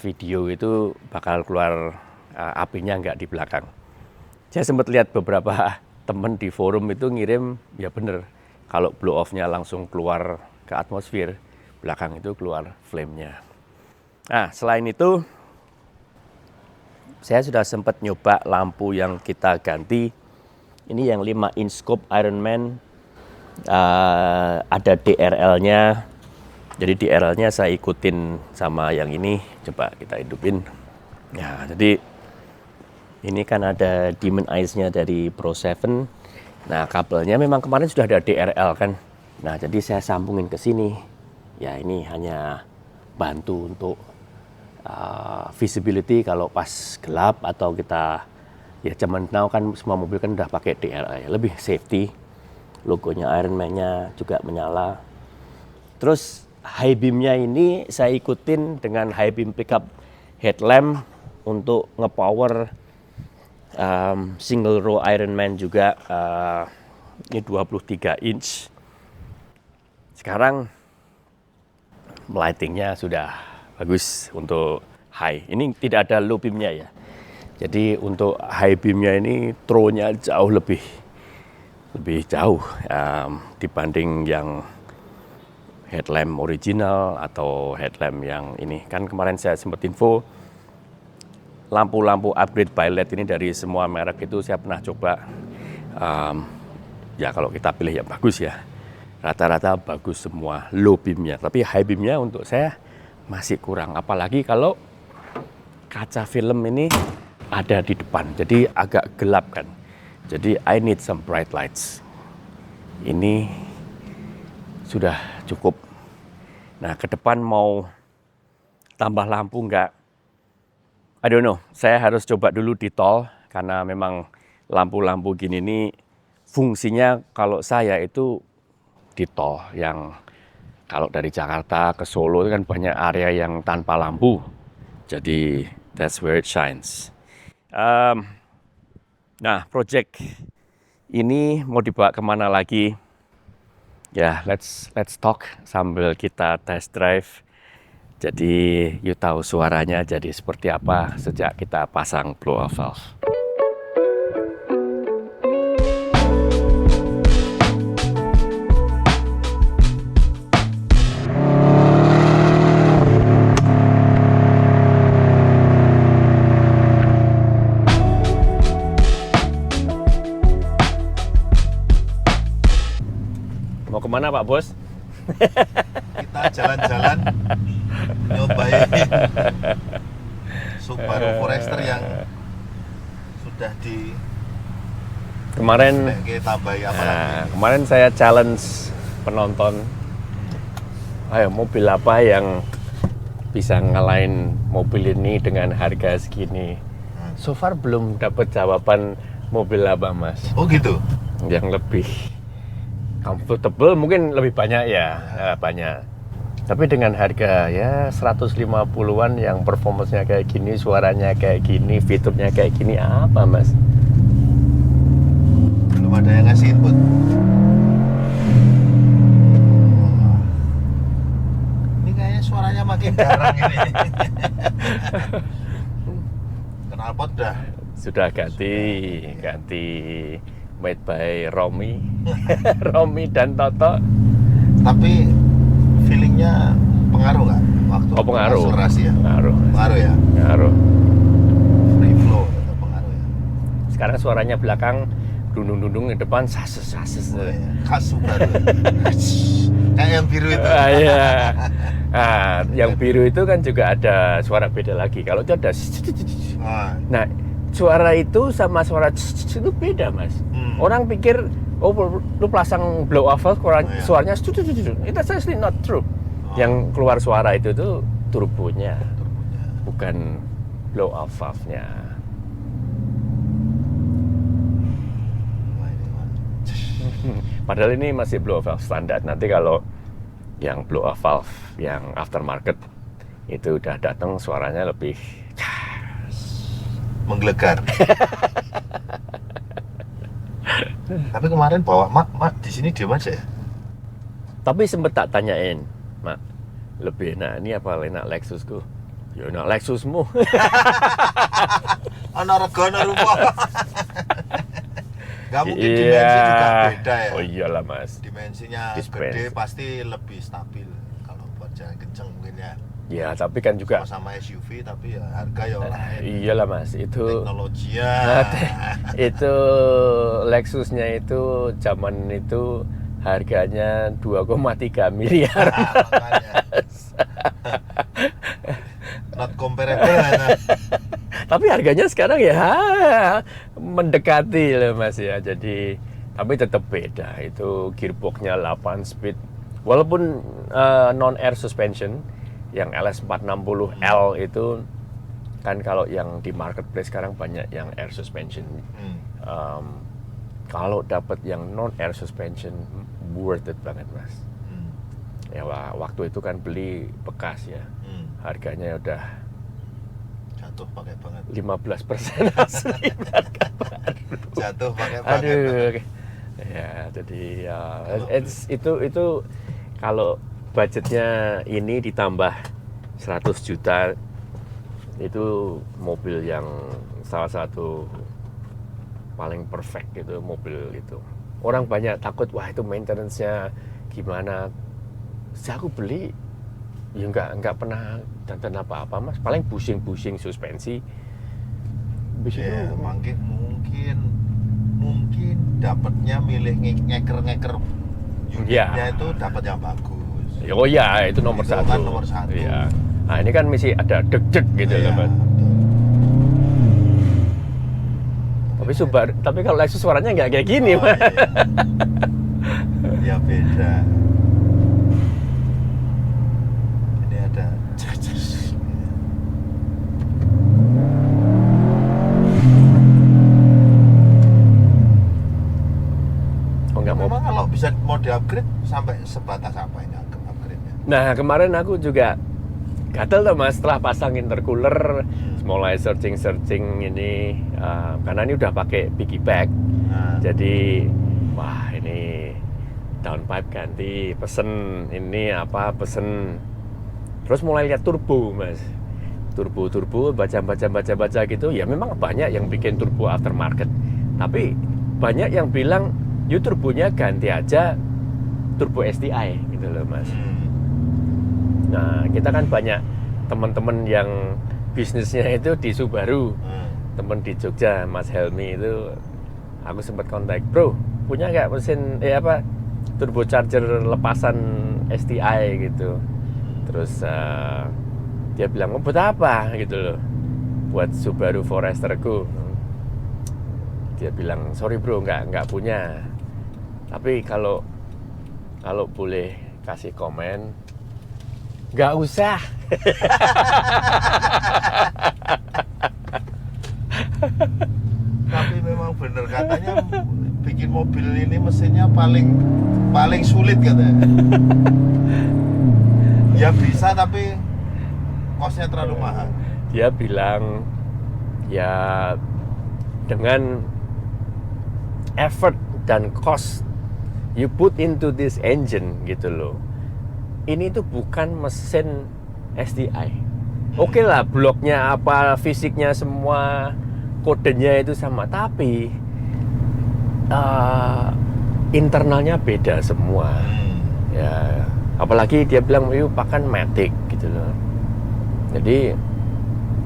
video itu bakal keluar apinya nggak di belakang. Saya sempat lihat beberapa teman di forum itu ngirim, ya bener, kalau blow off-nya langsung keluar ke atmosfer, belakang itu keluar flame-nya. Nah, selain itu, saya sudah sempat nyoba lampu yang kita ganti. Ini yang 5 inch scope Ironman, ada DRL-nya. Jadi DRL-nya saya ikutin sama yang ini, coba kita hidupin. Ya, jadi ini kan ada Demon Eyes-nya dari Pro 7. Nah, kabelnya memang kemarin sudah ada DRL kan. Nah, jadi saya sambungin ke sini. Ya, ini hanya bantu untuk visibility kalau pas gelap atau kita, ya zaman now kan semua mobil kan udah pakai DRL, ya, lebih safety. Logonya Ironman-nya juga menyala. Terus high beam-nya ini saya ikutin dengan high beam pickup headlamp untuk ngepower single row Ironman juga. Ini 23 inch. Sekarang lightingnya sudah bagus untuk high. Ini tidak ada low beam-nya ya. Jadi untuk high beam-nya ini throw-nya jauh lebih jauh dibanding yang headlamp original atau headlamp yang ini. Kan kemarin saya sempat info lampu-lampu upgrade by LED ini dari semua merek itu saya pernah coba. Ya kalau kita pilih yang bagus ya, rata-rata bagus semua low beam-nya. Tapi high beam-nya untuk saya masih kurang. Apalagi kalau kaca film ini ada di depan, jadi agak gelap kan. Jadi I need some bright lights. Ini sudah cukup. Nah ke depan mau tambah lampu enggak? I don't know, saya harus coba dulu di tol, karena memang lampu-lampu gini nih fungsinya kalau saya itu di tol yang kalau dari Jakarta ke Solo kan banyak area yang tanpa lampu. Jadi that's where it shines. Nah, project ini mau dibawa kemana lagi? Ya, let's talk sambil kita test drive. Jadi, you tahu suaranya jadi seperti apa sejak kita pasang blow off valve. Mau kemana Pak Bos? Kita jalan-jalan nyobain Subaru Forester yang sudah di Kemarin tambahi apa lagi? Kemarin saya challenge penonton, ayo mobil apa yang bisa ngalahin mobil ini dengan harga segini. So far belum dapat jawaban mobil apa mas. Oh gitu. Yang lebih comfortable mungkin lebih banyak ya, banyak. Tapi dengan harga ya 150-an yang performance-nya kayak gini, suaranya kayak gini, fiturnya kayak gini, apa mas? Belum ada yang ngasih input. Ini kayaknya suaranya makin garang ini. Knalpot dah. Sudah ganti made by Romi, Romi dan Toto. Tapi feelingnya pengaruh nggak waktu Oh pengaruh, akselerasi ya? pengaruh Ya. pengaruh. Free flow atau pengaruh ya? Sekarang suaranya belakang dundung-dundung, di depan sases. Oh, iya. Khas Subaru. Kayak yang biru itu. Iya. Nah, yang biru itu kan juga ada suara beda lagi. Kalau itu ada. Ah, Nah, suara itu sama suara itu beda, Mas. Orang pikir, oh lu pasang blow off valve, iya. suaranya itu actually not true. Yang keluar suara itu tuh turbonya, bukan blow off valve-nya. wah, ini mah. Padahal ini masih blow off valve standar. Nanti kalau yang blow off valve yang aftermarket itu udah datang suaranya lebih Menggelegar. Tapi kemarin bawa mak di sini diam aja ya. Tapi sempet tak tanyain, Mak, lebih enak ini apa enak Lexusku? Ya enak Lexusmu. Ana rega ana rupa. Gak mungkin dimensi juga beda ya. Oh iyalah Mas. Dimensinya Dispense. gede pasti lebih stabil kalau buat jalan kenceng mungkin ya. Ya tapi kan juga Sama SUV tapi ya harga ya lain. iyalah Mas, itu Teknologi ya. itu Lexusnya itu zaman itu harganya 2,3 miliar. Makanya. Not comparable ya. Tapi harganya sekarang ya mendekati loh Mas ya. Jadi tapi tetap beda. Itu gearboxnya 8 speed. Walaupun non air suspension yang LS460L itu kan kalau yang di marketplace sekarang banyak yang air suspension. Kalau dapat yang non air suspension worth it banget Mas. Ya waktu itu kan beli bekas ya. Harganya udah Jatuh pakai banget. 15% asli harga baru. Jatuh pakai banget. Aduh. Ya, jadi ya itu kalau budgetnya ini ditambah 100 juta itu mobil yang salah satu paling perfect gitu mobil itu. Orang banyak takut wah itu maintenance-nya gimana. Saya aku beli ya nggak pernah dandan apa-apa Mas, paling busing suspensi. Ya, mungkin dapatnya milih ngeker unitnya itu dapat yang bagus. Oh ya, itu nomor Itu satu. kan nomor satu. Iya. Nah ini kan mesti ada deg-deg gitu Iya, loh Mas. betul. Tapi kalau Lexus suaranya nggak kayak gini Oh, Mas. iya. Ya beda. Ini ada. Oh nggak mau. Memang kalau bisa mau di-upgrade sampai sebatas apa ini upgrade-nya? Nah kemarin aku juga gatel tuh Mas setelah pasang intercooler, mulai searching ini karena ini udah pakai piggyback. Jadi wah ini downpipe ganti, pesen terus mulai lihat turbo Mas. Turbo baca gitu ya memang banyak yang bikin turbo aftermarket. Tapi banyak yang bilang turbonya ganti aja turbo STI gitu loh Mas. Nah, kita kan banyak teman-teman yang bisnisnya itu di Subaru. Teman di Jogja, Mas Helmi itu aku sempat kontak, "Bro, punya nggak mesin turbocharger lepasan STI gitu?" Terus dia bilang, "Mau buat apa?" gitu loh. "Buat Subaru Foresterku." Dia bilang, "Sorry bro, nggak punya. Tapi kalau boleh kasih komen, Nggak usah. Tapi memang bener katanya bikin mobil ini mesinnya paling sulit katanya. Ya bisa tapi kosnya terlalu mahal. Dia bilang ya dengan effort dan cost you put into this engine gitu loh. Ini tuh bukan mesin SDI. Oke lah, bloknya apa, fisiknya semua, kodenya itu sama, tapi internalnya beda semua. Ya, apalagi dia bilang you pakai Matic gitu loh. Jadi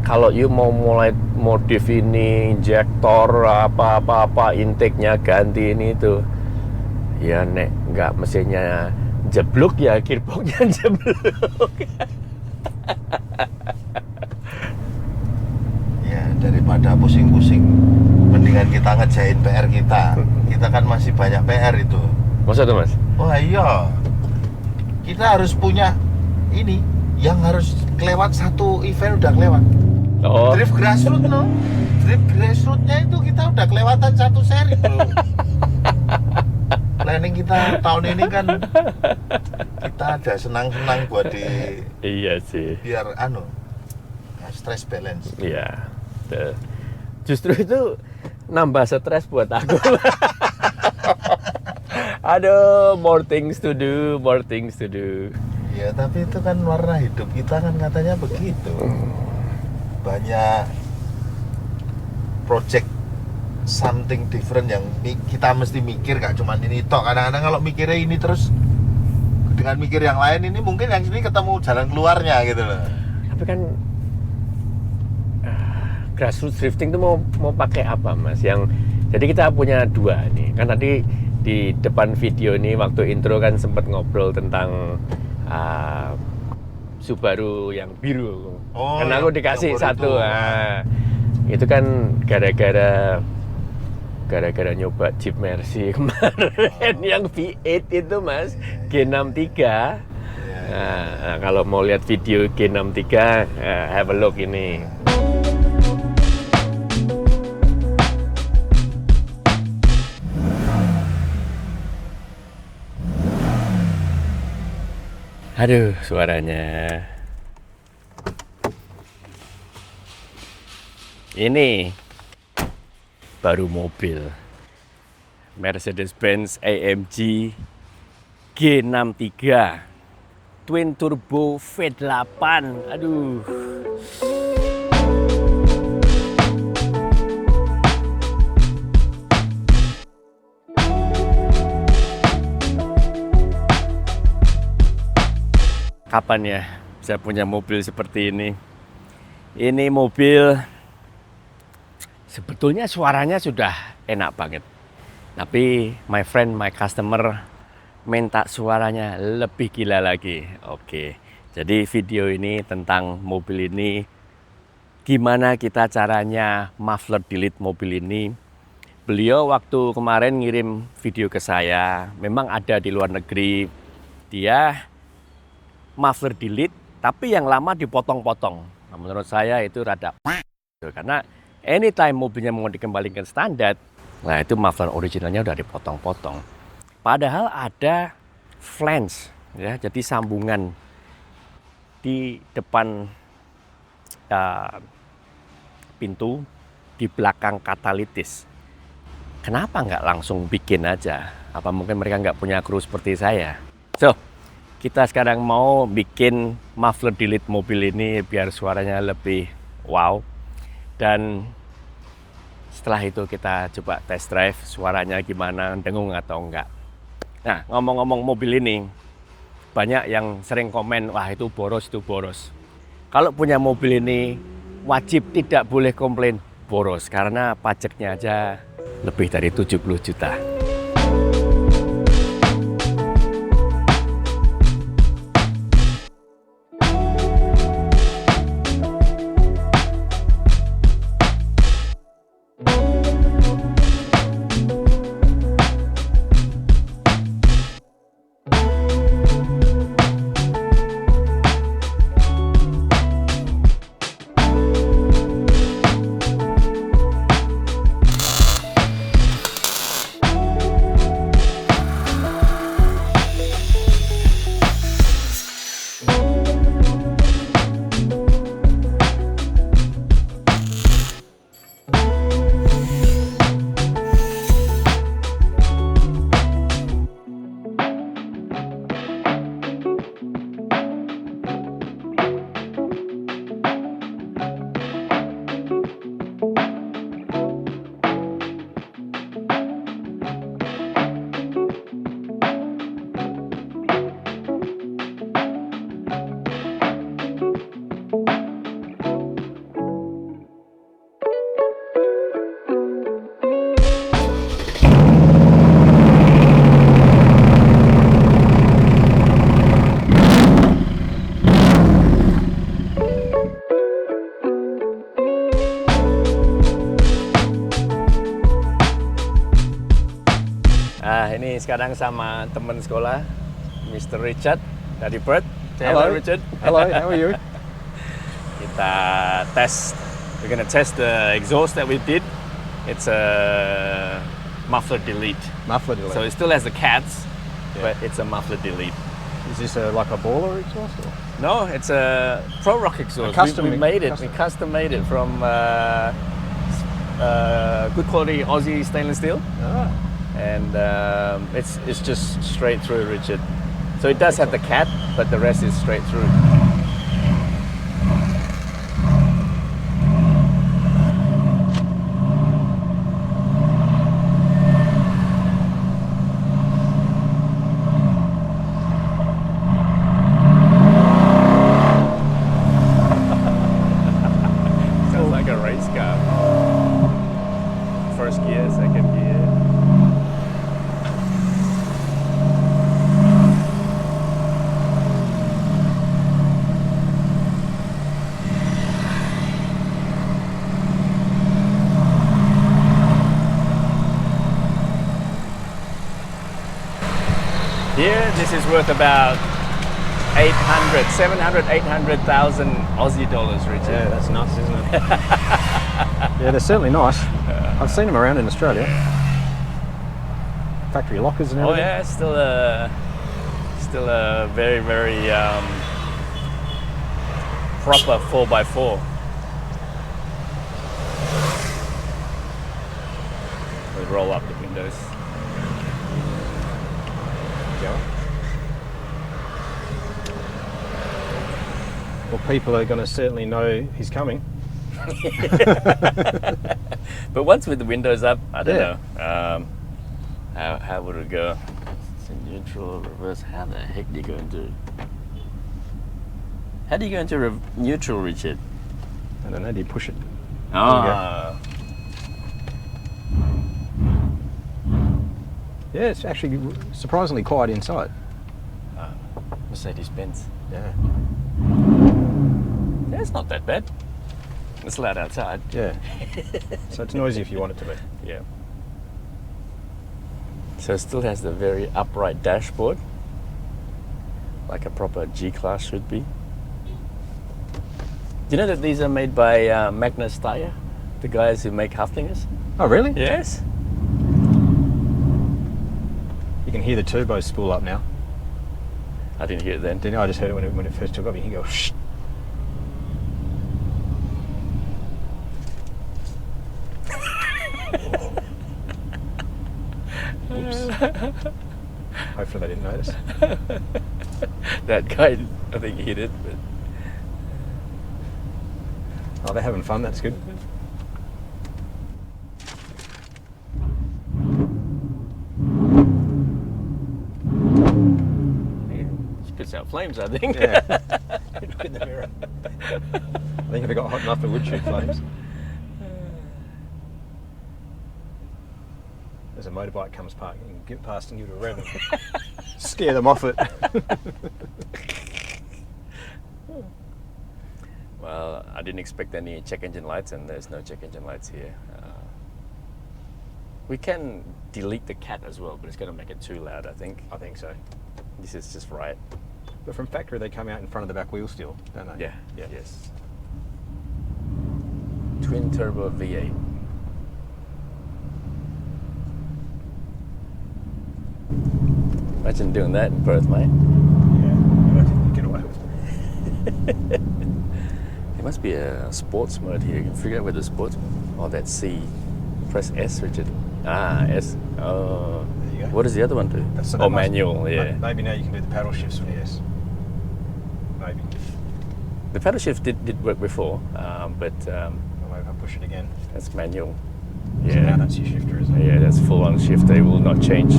kalau you mau mulai modif ini, injektor apa intake-nya ganti ini itu, ya nek nggak mesinnya jeblok ya gearboxnya jeblok. Ya daripada pusing-pusing, mendingan kita ngejain PR kita. Kita kan masih banyak PR itu. Masa tuh mas? Wah iya, kita harus punya ini yang harus kelewat satu event udah kelewat. Oh, Drift grassroots no, drift grassrootsnya itu kita udah kelewatan satu seri bro. Planning kita tahun ini kan kita ada senang-senang buat di iya sih. biar stress balance. Iya. Justru itu nambah stres buat aku. Aduh, more things to do, more things to do. Ya tapi itu kan warna hidup kita kan katanya begitu. Banyak project something different yang kita mesti mikir, gak cuma ini tok. Kadang-kadang kalau mikirnya ini terus dengan mikir yang lain, ini mungkin yang ini ketemu jalan keluarnya gitu loh. Tapi kan grassroots drifting itu mau pakai apa mas? Jadi kita punya dua nih. Kan tadi di depan video ini waktu intro kan sempat ngobrol tentang Subaru yang biru. Oh, Karena aku dikasih yang satu. itu. Itu kan gara-gara nyoba Jeep Mercy kemarin yang V8 itu mas, G63. Nah, kalau mau lihat video G63, have a look ini. Aduh, suaranya. Ini baru mobil Mercedes-Benz AMG G63 Twin Turbo V8. Aduh. Kapan ya bisa punya mobil seperti ini? Ini mobil sebetulnya suaranya sudah enak banget. Tapi my friend, my customer minta suaranya lebih gila lagi. Oke. Jadi video ini tentang mobil ini. Gimana kita caranya muffler delete mobil ini. Beliau waktu kemarin ngirim video ke saya, memang ada di luar negeri. Dia muffler delete, tapi yang lama dipotong-potong. Nah, menurut saya itu rada karena anytime mobilnya mau dikembalikan standar, nah itu muffler originalnya udah dipotong-potong. Padahal ada flange, ya, jadi sambungan di depan pintu, di belakang katalitis. Kenapa nggak langsung bikin aja? Apa mungkin mereka nggak punya kru seperti saya? So, kita sekarang mau bikin muffler delete mobil ini biar suaranya lebih wow. Dan setelah itu kita coba test drive suaranya gimana, dengung atau enggak. Nah, ngomong-ngomong mobil ini, banyak yang sering komen, wah itu boros, itu boros. Kalau punya mobil ini wajib tidak boleh komplain boros karena pajaknya aja lebih dari 70 juta. sekarang sama teman sekolah, Mr. Richard dari Perth. Hello. Hello Richard. Hello, how are you? Kita test. We're gonna test the exhaust that we did. It's a muffler delete. Muffler delete. So it still has the cats, Yeah. but it's a muffler delete. Is this like a baller exhaust? Or? No, it's a Pro Rock exhaust. custom- we made it. custom. We custom made it from good quality Aussie stainless steel, Ah, and it's just straight through, Richard. So it does have the cat, but the rest is straight through. Sounds like a race car. First gear, second gear. Here, this is worth about 800,000 Aussie dollars, Richard. yeah, that's nuts, isn't it? Yeah, they're certainly nice. I've seen them around in Australia. Factory lockers and Oh everything. yeah, it's still a very, very proper 4x4. We roll up the windows. Yeah. Well, people are going to certainly know he's coming. But once with the windows up, I don't Yeah. know. How would it go? It's in neutral, reverse. How the heck do you go into? How do you go into neutral, Richard? I don't know, do you push it? Ah, Yeah, it's actually surprisingly quiet inside. Mercedes-Benz. Yeah. Yeah, it's not that bad. It's loud outside. Yeah. So it's noisy if you want it to be. Yeah. So it still has the very upright dashboard, like a proper G-Class should be. Do you know that these are made by Magnus Steyr, the guys who make Haflingers? Oh, really? Yes. You can hear the turbo spool up now. I didn't hear it then. Didn't I? I just heard it when it first took off. You can go shh. Oops. Hopefully they didn't notice. That guy, I think he hit it. But Oh, they're having fun. That's good. it spits out flames, I think. Yeah. Look in the mirror. I think if it got hot enough, it would shoot flames. As a motorbike comes get past and give it a rev and scare them off it. Well, I didn't expect any check engine lights, and there's no check engine lights here. We can delete the cat as well, but it's going to make it too loud, I think. I think so. This is just right. But from factory, they come out in front of the back wheel still, don't they? Yeah. Yeah. Yes. Twin turbo V8. Imagine doing that in Perth, mate. Yeah. I think you get away with it. There must be a sports mode here. You can figure out where the sports. Oh, that's C. Press S, Richard. Ah, S. Oh. There you go. What does the other one do? So Oh, manual. Yeah. Maybe now you can do the paddle shifts with the S. Maybe. The paddle shift did work before, but Or maybe if I push it again. that's manual. So now Yeah. that's your shifter, isn't it? Yeah, that's full on shift. They will not change.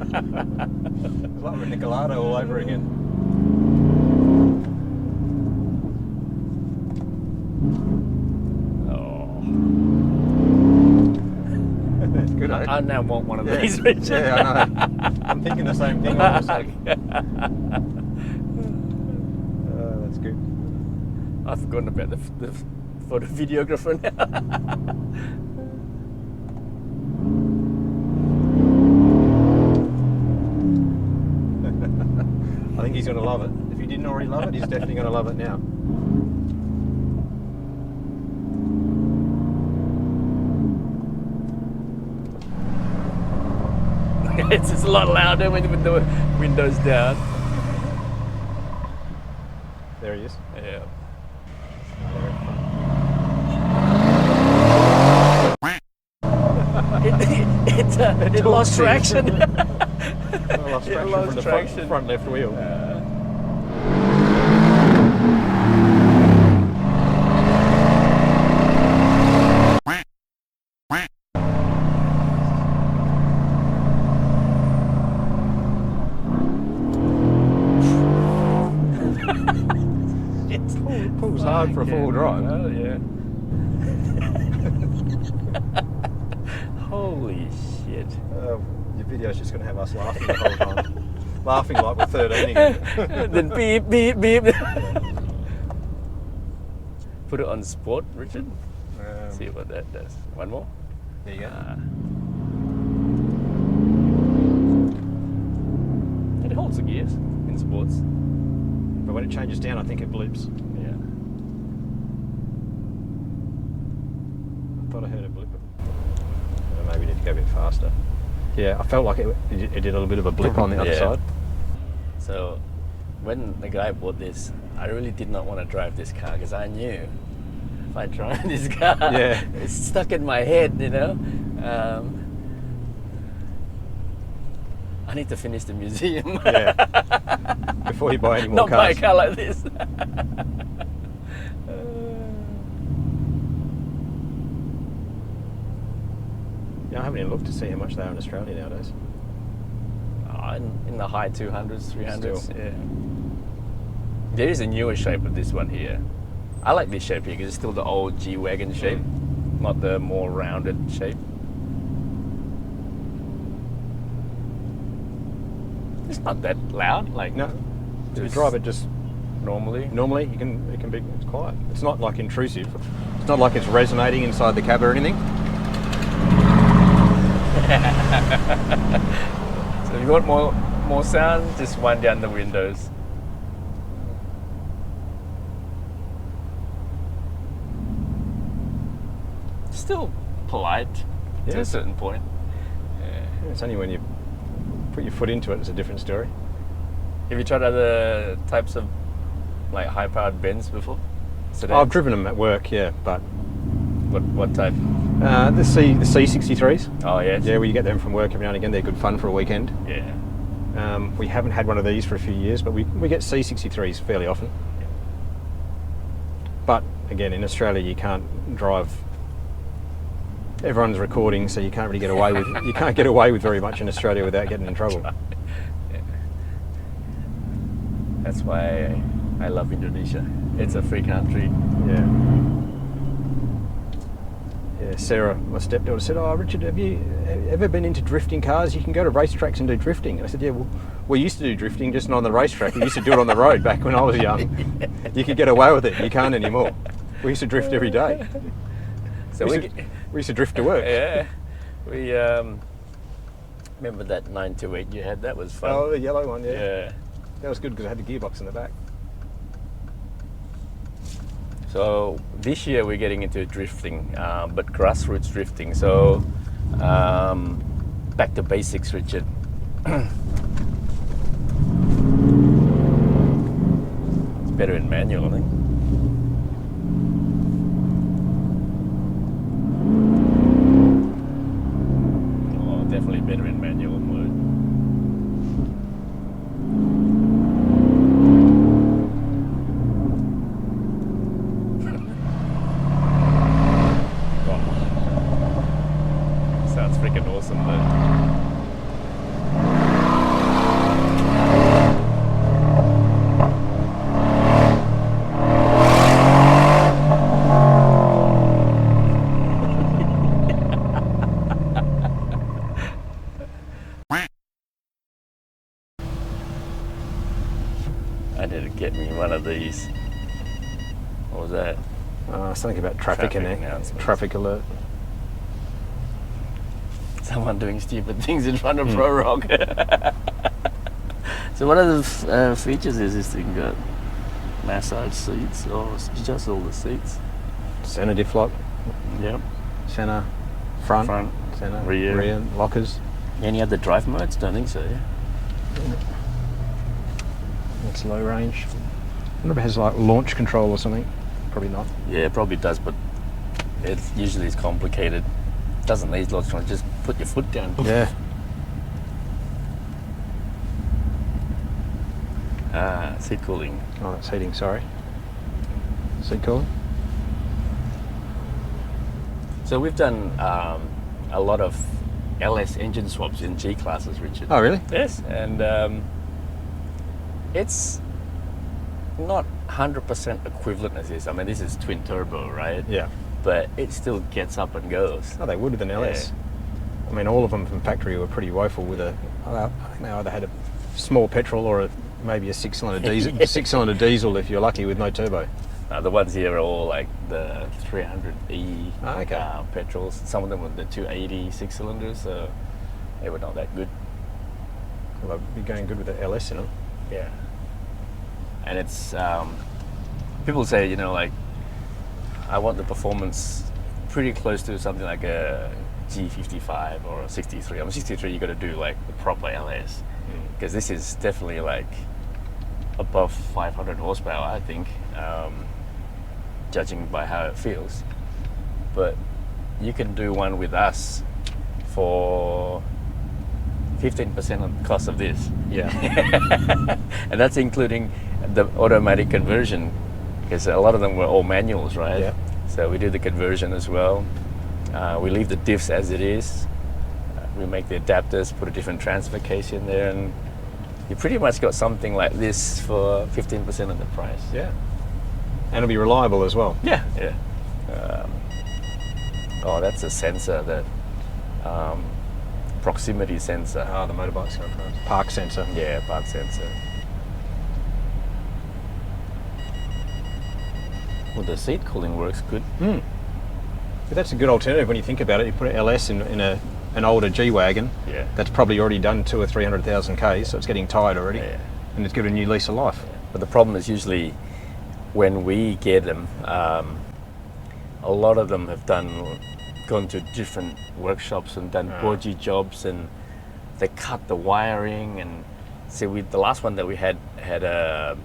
It's like with Nicolado all over again. Oh. It's good, eh? I now want one of Yeah. these, Richard. Yeah, I know. I'm thinking the same thing. Honestly. That's good. I've forgotten about the for the videographer now. I think he's going to love it. If he didn't already love it, he's definitely going to love it now. It's just a lot louder with the windows down. There he is. Yeah. It lost traction. I lost traction lost from the traction. front left wheel. Pulls hard for a four-wheel drive. Oh yeah. Holy shit. Your video's just going to have us laughing the whole time. Laughing like we're 13 again. Then beep, beep, beep. Put it on sport, Richard. See what that does. One more. There you go. It holds the gears in sports. But when it changes down, I think it blips. Yeah. I thought I heard it blip. Maybe need to go a bit faster. Yeah, I felt like it did a little bit of a blip on the other Yeah. side. So, when the guy bought this, I really did not want to drive this car because I knew if I drive this car, Yeah. it's stuck in my head, you know. I need to finish the museum. Yeah. Before you buy any more Not buy a cars. car like this. Yeah, I haven't even looked to see how much they are in Australia nowadays. In the high 200s, 300s. Still. Yeah. There is a newer shape of this one here. I like this shape here because it's still the old G-Wagon shape, not the more rounded shape. It's not that loud, like No, if you Just- drive it just normally. normally, it can be it's quiet. It's not like intrusive. It's not like it's resonating inside the cab or anything. So if you want more sound, just wind down the windows. Still polite to Yeah. a certain point. It's only when you put your foot into it, it's a different story. Have you tried other types of like high-powered Benz before? Sedans? I've driven them at work, yeah, but What type? the C63s. Oh yes. Yeah, well, you get them from work every now and again. They're good fun for a weekend. Yeah. We haven't had one of these for a few years, but we get C63s fairly often. But again, in Australia, you can't drive. Everyone's recording, so you can't really get away with. You can't get away with very much in Australia without getting in trouble. That's why I love Indonesia. It's a free country. Yeah. Yeah, Sarah, my stepdaughter, said, "Oh, Richard, have you ever been into drifting cars? You can go to racetracks and do drifting." And I said, "Yeah, well, we used to do drifting, just not on the racetrack. We used to do it on the road back when I was young. You could get away with it. You can't anymore. We used to drift every day. So We used to drift to work." yeah, we remember that 928 you had. That was fun. Oh, the yellow one, yeah. Yeah. That was good because it had the gearbox in the back. So this year we're getting into drifting, but grassroots drifting. So back to basics, Richard. It's better in manual, I think. Oh, definitely better in manual mode. Sounds freaking awesome though. I need to get me one of these. What was that? Something about traffic, Traffic in there. announcements. Traffic alert. Someone doing stupid things in front of Prorock. So one of the features is this thing got massage seats, or just all the seats. Center diff lock. Yep. Center. Front. Center. Rear. Lockers. Any other drive modes? Don't think so. Yeah. It's low range. I wonder if it has like launch control or something. Probably not. Yeah, it probably does, but it usually is complicated. Doesn't need lots of just put your foot down. Yeah. Seat cooling. Oh, that's heating, sorry. Seat cooling? So we've done a lot of LS engine swaps in G classes, Richard. Oh, really? Yes, and it's not 100% equivalent as this. I mean, this is twin turbo, right? Yeah. But it still gets up and goes. Oh, they would with an LS. I mean, all of them from factory were pretty woeful with a. I think they either had a small petrol or maybe a six-cylinder diesel. Six-cylinder diesel, if you're lucky, with no turbo. The ones here are all like the 300E Oh, okay. petrols. Some of them were the 280 6-cylinders, so they were not that good. Well, they'd be going good with the LS in them. Yeah. And it's, people say, you know, like, I want the performance pretty close to something like a G55 or a 63. I mean, 63, you got to do like the proper LS, because this is definitely like above 500 horsepower, I think, judging by how it feels. But you can do one with us for 15% of the cost of this. Yeah. And that's including the automatic conversion, because a lot of them were all manuals, right? Yeah. So we do the conversion as well. We leave the diffs as it is. We make the adapters, put a different transfer case in there, and you pretty much got something like this for 15% of the price. Yeah. And it'll be reliable as well. Yeah, yeah. Oh, that's a sensor, that proximity sensor. Oh, the motorbike's going past. Park sensor. Yeah, park sensor. Well, the seat cooling works good. But that's a good alternative when you think about it. You put an LS in an older G-Wagon. Yeah. That's probably already done 200,000 or 300,000 Ks, so it's getting tired already. Yeah. And it's given a new lease of life. But the problem is usually when we get them, a lot of them have gone to different workshops and done bodgy jobs, and they cut the wiring. And see, the last one that we had a,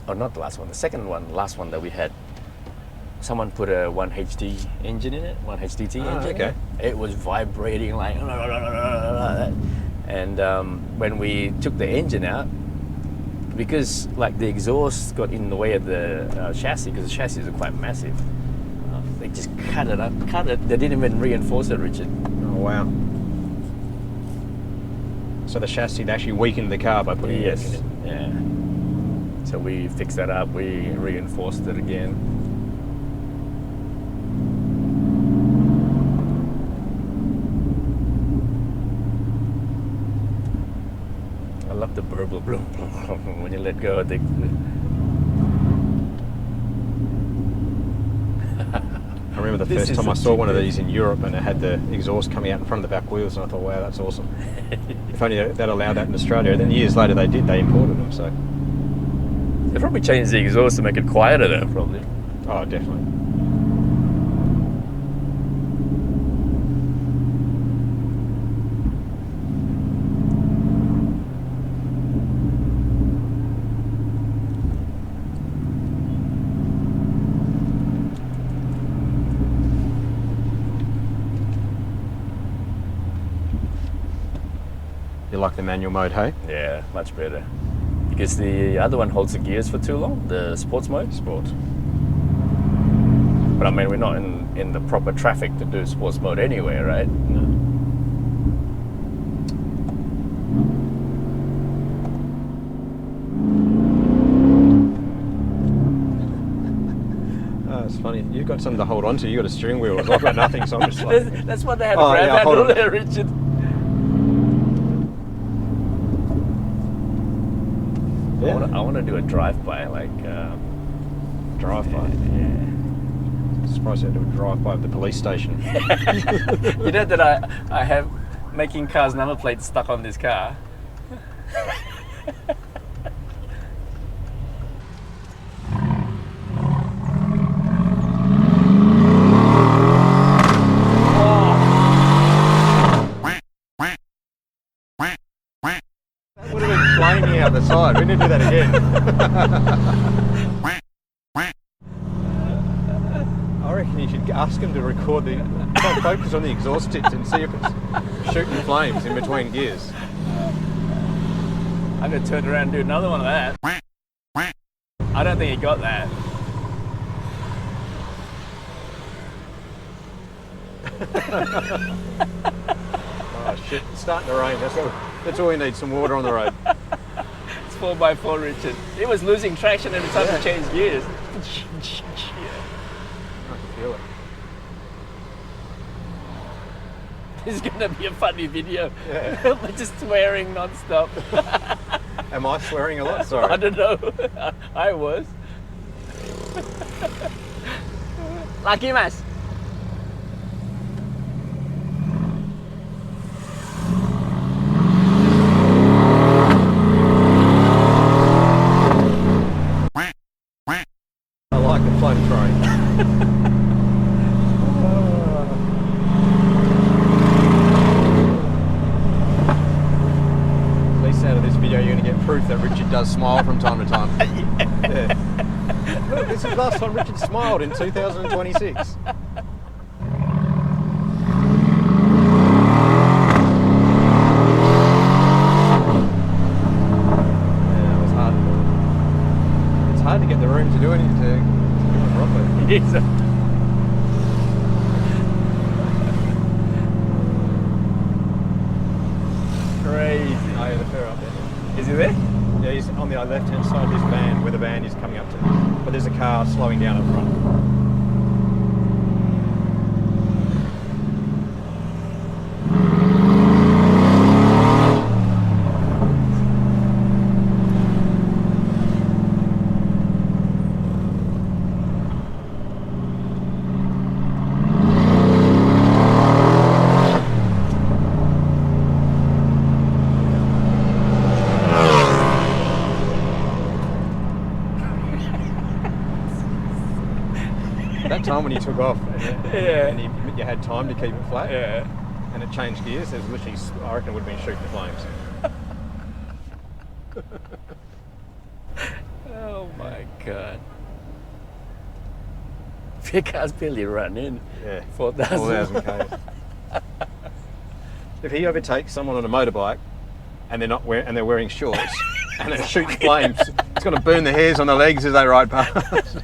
or not the last one, the second one, last one that we had, someone put a 1HT engine in it, 1HDT engine. Okay. It was vibrating like, and when we took the engine out, because like the exhaust got in the way of the chassis, because the chassis are quite massive, they just cut it. They didn't even reinforce it, Richard. Oh, wow. So the chassis actually weakened the car by putting Yes. it in it. Yeah. So we fixed that up. We reinforced it again. I love the burble bloom when you let go of the. I remember the This first is time I a saw one of big- these in Europe, and it had the exhaust coming out in front of the back wheels, and I thought, wow, that's awesome. If only that allowed that in Australia. And then years later they did, they imported them, so. They probably changed the exhaust to make it quieter though, probably. Oh, definitely. You like the manual mode, hey? Yeah, much better. Because the other one holds the gears for too long, the sports mode. Sports. But I mean, we're not in the proper traffic to do sports mode anyway, right? Oh, it's funny. You've got something to hold on to. You've got a steering wheel. I've got nothing, so I'm just like... That's what they had a Oh, grab yeah, handle hold on. there, Richard. Yeah. I want to do a drive-by, like drive-by. Surprised I had to do a drive-by of the police station. You know that I have making cars number plates stuck on this car. That would have been flaming out the side. We need to do that again. I reckon you should ask them to record the... Try and focus on the exhaust tips and see if it's shooting flames in between gears. I'm gonna turn around and do another one of that. I don't think he got that. Oh shit, it's starting to rain. That's all we need, some water on the road. It's 4x4, Richard. It was losing traction every time we changed gears. I can feel it. This is gonna be a funny video. Yeah. We're just swearing non-stop. Am I swearing a lot? I Sorry. don't know. I was. Laki mas. I like the floating train. At least out of this video you're going to get proof that Richard does smile from time to time. Yeah. Look, this is the last time Richard smiled in 2026. Yeah, it was hard. It's hard to get the room to do anything to do it properly. It is. Crazy. Oh yeah, the fur up there. Is he there? Yeah, he's on the left-hand side of this van, where the van is coming up to. But there's a car slowing down up front. That time when you took off and you had time to keep it flat and it changed gears, there's literally, I reckon it would have been shooting flames. Oh my god. Your car's barely run in. Yeah, 4,000. 4,000 k's. If he overtakes someone on a motorbike and they're wearing shorts and they're shooting flames, it's going to burn the hairs on the legs as they ride past.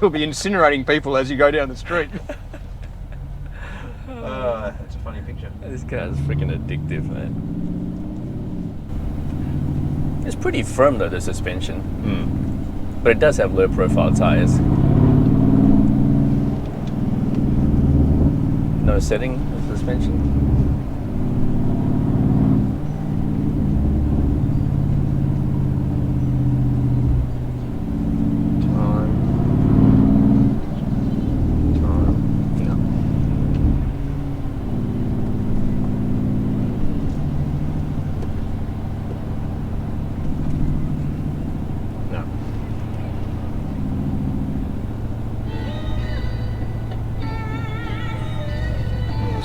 He'll be incinerating people as you go down the street. That's a funny picture. This car's freaking addictive, man. It's pretty firm though, the suspension. But it does have low profile tires. No setting of suspension.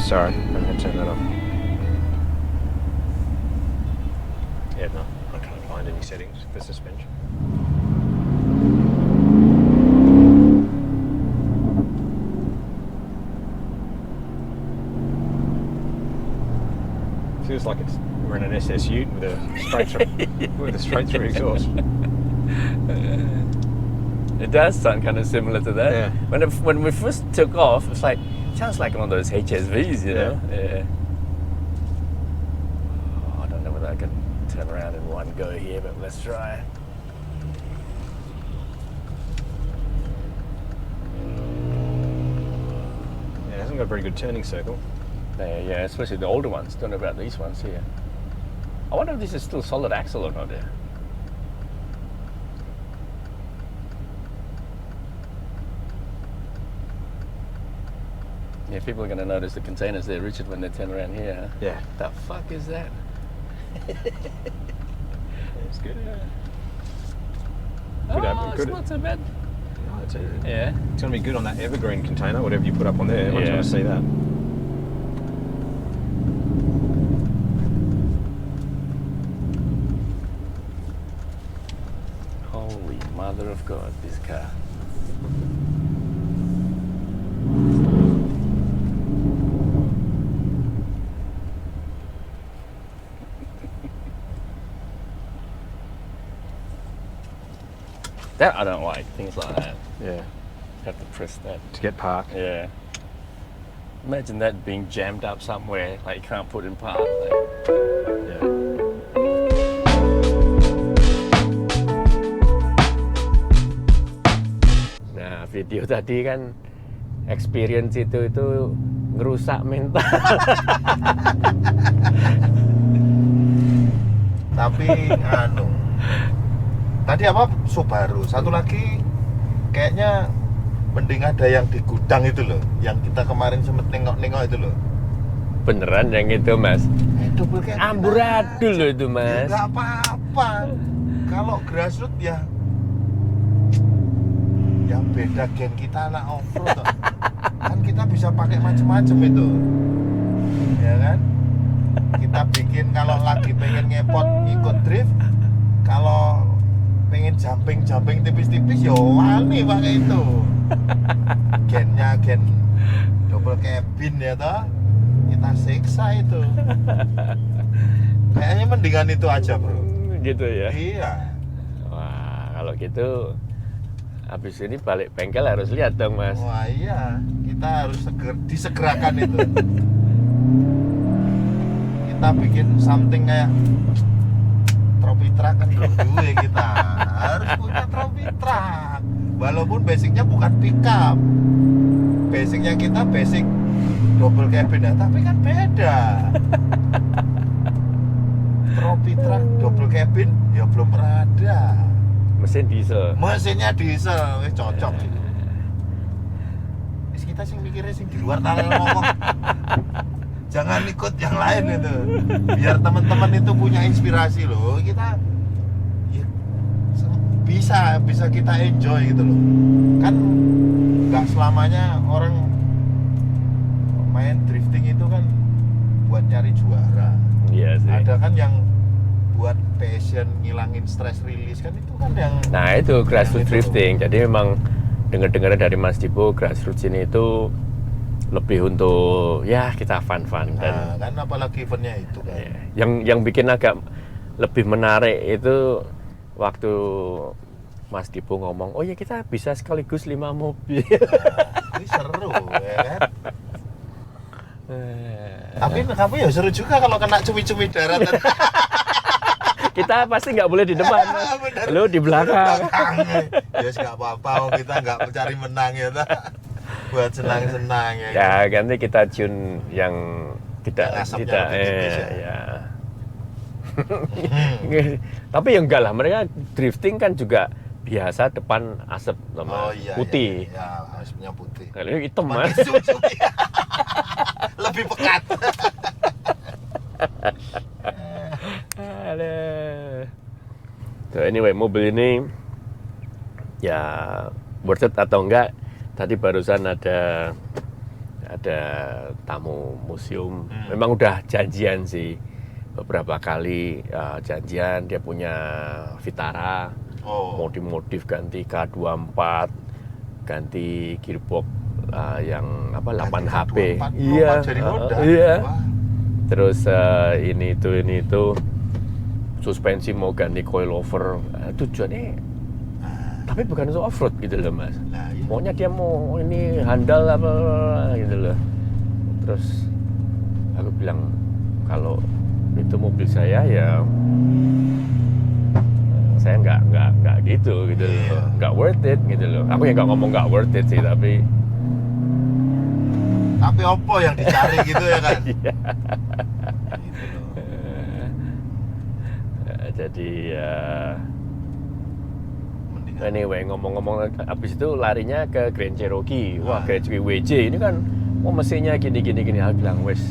Sorry, I'm going to turn that off. Yeah, no, I can't find any settings for suspension. Feels like we're in an SS Ute with a straight through exhaust. It does sound kind of similar to that. Yeah. When we first took off, it's like, sounds like one of those HSVs, you know? Yeah. Oh, I don't know whether I can turn around in one go here, but let's try. Yeah, it hasn't got a very good turning circle. Yeah, especially the older ones. Don't know about these ones here. I wonder if this is still solid axle or not there. Yeah, people are gonna notice the containers there, Richard, when they turn around here. Huh? Yeah. The fuck is that? It's good. Oh, Good. it's not so bad. No, it's Yeah. going to be good on that evergreen container, whatever you put up on there. Everyone's Yeah. going to see that. Holy mother of God, this car. That I don't like, things like that. Yeah. Have to press that. To get parked. Yeah. Imagine that being jammed up somewhere, like you can't put in park. Like. Yeah. Nah, video tadi kan experience itu ngerusak mental. Tapi tadi apa Subaru, satu lagi kayaknya mending ada yang di gudang itu loh, yang kita kemarin sempet nengok-nengok itu loh. Beneran yang itu, Mas? Double cabin Amburadul aja. loh itu, Mas. Nggak apa-apa. Kalau grassroots ya yang beda gen kita anak off-road toh. Kan kita bisa pakai macam-macam itu, ya kan? Kita bikin kalau lagi pengen ngepot ikut drift, kalau pengen jumping tipis-tipis ya wani pakai itu. Gennya gen double cabin ya toh, kita siksa itu. Kayaknya mendingan itu aja bro. Gitu ya. Iya. Wah, kalau gitu habis ini balik bengkel harus lihat dong, Mas. Wah iya, kita harus disegerakan itu. Kita bikin something kayak trophy truck kan belum duwe kita. Harus punya trophy truck. Walaupun basicnya bukan pickup. Basicnya kita basic double cabin ya, tapi kan beda. Trophy truck double cabin ya belum pernah ada. Mesin diesel. Mesinnya diesel, cocok. Kita sih mikirnya sih di luar tanah ngomong. Jangan ikut yang lain itu. Biar teman-teman itu punya inspirasi loh. Kita ya, bisa kita enjoy gitu loh. Kan nggak selamanya orang main drifting itu kan buat nyari juara. Iya sih. Ada kan yang buat passion, ngilangin stress release kan itu kan yang. Nah, itu grassroots itu. drifting. Jadi memang dengar-dengar dari Mas Dipo, grassroots ini itu lebih untuk ya kita fun dan Nah, kan apalagi eventnya itu kan. ya, yang bikin agak lebih menarik itu waktu Mas Dipo ngomong, oh ya kita bisa sekaligus 5 mobil. Ini seru ya kan. Tapi ya seru juga kalau kena cumi-cumi daratan. Kita pasti nggak boleh di depan, Mas. Bener. Lu di belakang. Ya nggak apa-apa, kita nggak mencari menang ya ta. Buat senang-senang ya. Ya ganti kita tune yang tidak Yang asapnya tidak lebih tipis ya. ya. Tapi ya enggak lah, mereka drifting kan juga biasa depan asap sama Oh iya. putih. Ya, asapnya putih. Kalau ini hitam, Makin Mas. cumi-cumi. Lebih pekat. Aduh. So anyway, mobil ini ya worth it atau enggak? Tadi barusan ada tamu museum. Memang udah janjian sih beberapa kali janjian, dia punya Vitara. Oh. Mau dimodif ganti K24, ganti gearbox yang apa 8 HP. Iya. Jadi roda. Iya. Wah. Terus ini itu suspensi mau ganti coilover. Tujuannya tapi bukan untuk off-road gitu loh, Mas. Nah, iya. Maunya dia mau ini handal apa gitu loh. Terus aku bilang kalau itu mobil saya ya saya nggak gitu loh, nggak worth it gitu loh. Aku ya nggak ngomong nggak worth it sih, tapi opo yang dicari gitu ya kan. iya. Gitu loh. Jadi ya Mendingan. anyway, ngomong-ngomong habis itu larinya ke Grand Cherokee. Wah, Grand Cherokee WJ ini kan oh mesinnya gini. Aku bilang, wes,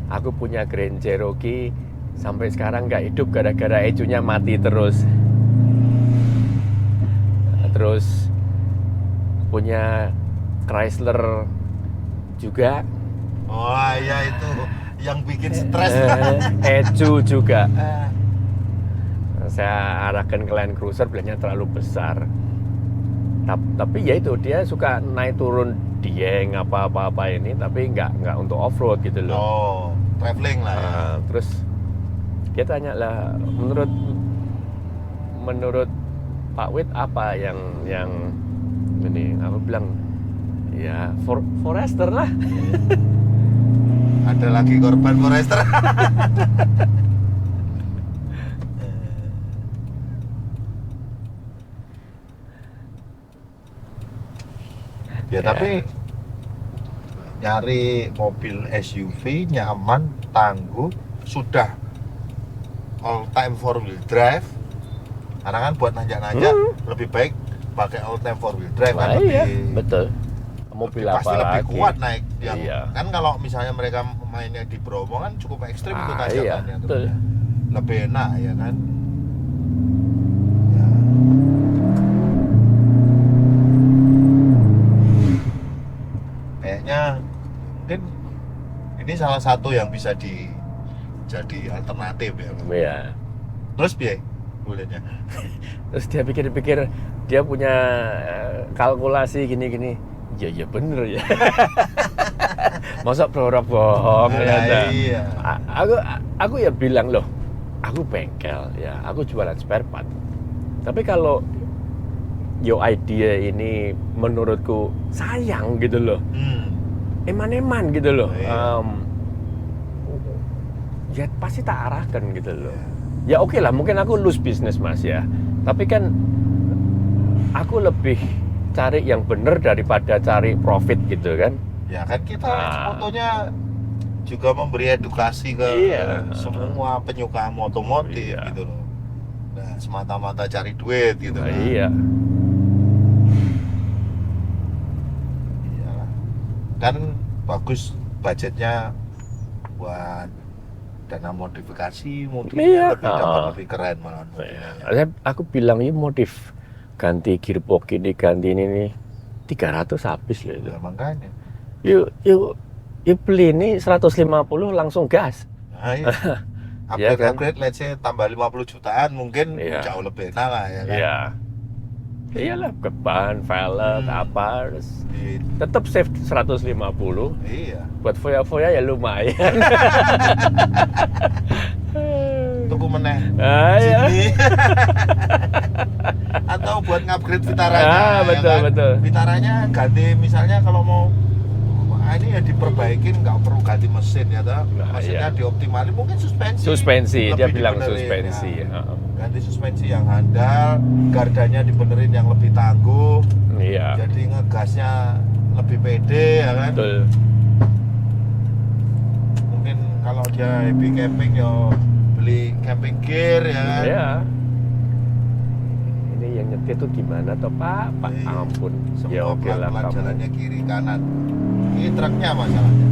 aku punya Grand Cherokee sampai sekarang nggak hidup gara-gara ecunya mati terus. Terus punya Chrysler juga. Oh iya, itu yang bikin stres. Ecu juga. Saya arahkan ke Land Cruiser, bilangnya terlalu besar. Tapi ya itu, dia suka naik turun Dieng apa ini, tapi nggak untuk off-road gitu loh. Oh, traveling lah ya. Terus dia tanya lah, menurut Pak Wit apa yang ini? Aku bilang ya Forester lah. Ada lagi korban Forester. Ya tapi nyari mobil SUV nyaman, tangguh, sudah all time 4-wheel drive. Karena kan buat nanjak-nanjak lebih baik pakai all time 4-wheel drive kan, Iya, lebih betul. Mobil apa pasti lebih lagi? kuat naik yang Iya. kan kalau misalnya mereka mainnya di Bromo kan cukup ekstrim untuk Iya, tanjakannya tuh. betul. Lebih enak ya kan. Ya. Kayaknya mungkin ini salah satu yang bisa jadi alternatif ya. Iya. Terus biaya bolehnya. Terus dia pikir-pikir, dia punya kalkulasi gini. Iya bener ya. Masa berharap bohong ya. Iya. Aku ya bilang loh, aku bengkel ya, aku jualan spare part. Tapi kalau your idea ini menurutku sayang gitu loh, eman-eman gitu loh. Iya. Ya pasti tak arahkan gitu loh. Ya oke lah, mungkin aku lose business mas ya. Tapi kan aku lebih cari yang bener daripada cari profit gitu kan. Ya kan kita fotonya juga memberi edukasi ke semua penyuka otomotif gitu loh. Nah, semata-mata cari duit gitu kan. Iya. Iyalah. Kan bagus budgetnya buat dana modifikasi, mobilnya lebih dapat lebih keren malah. Aku bilang ini motif ganti gearbox ini, ganti ini nih 300 habis loh itu. Ya, makanya. Yuk beli ini 150 langsung gas. Nah, iya. Iya kan? Upgrade, let's say tambah 50 jutaan mungkin jauh lebih enak lah ya kan. Iya. Iyalah, ke ban, velg, apa, terus Gitu. tetap save 150. Iya. Buat foya-foya ya lumayan. Tunggu meneh. Iya. Sini. Atau buat ngupgrade Vitaranya. Betul, kan? betul. Vitaranya ganti misalnya kalau mau ini ya diperbaikin, nggak perlu ganti mesin ya toh. Mesinnya dioptimalin, mungkin suspensi. Dia lebih bilang dibenerin, suspensi. ya. Ganti suspensi yang handal, gardanya dibenerin yang lebih tangguh. Iya. Jadi ngegasnya lebih pede ya kan. Betul. Mungkin kalau dia happy camping ya beli camping gear ya kan. Iya. Ini yang nyetir tuh gimana toh Pak? Pak Iya. ampun. Semua Ya oke lah pelan-pelan kamu. jalannya kiri kanan. Ini truknya masalahnya.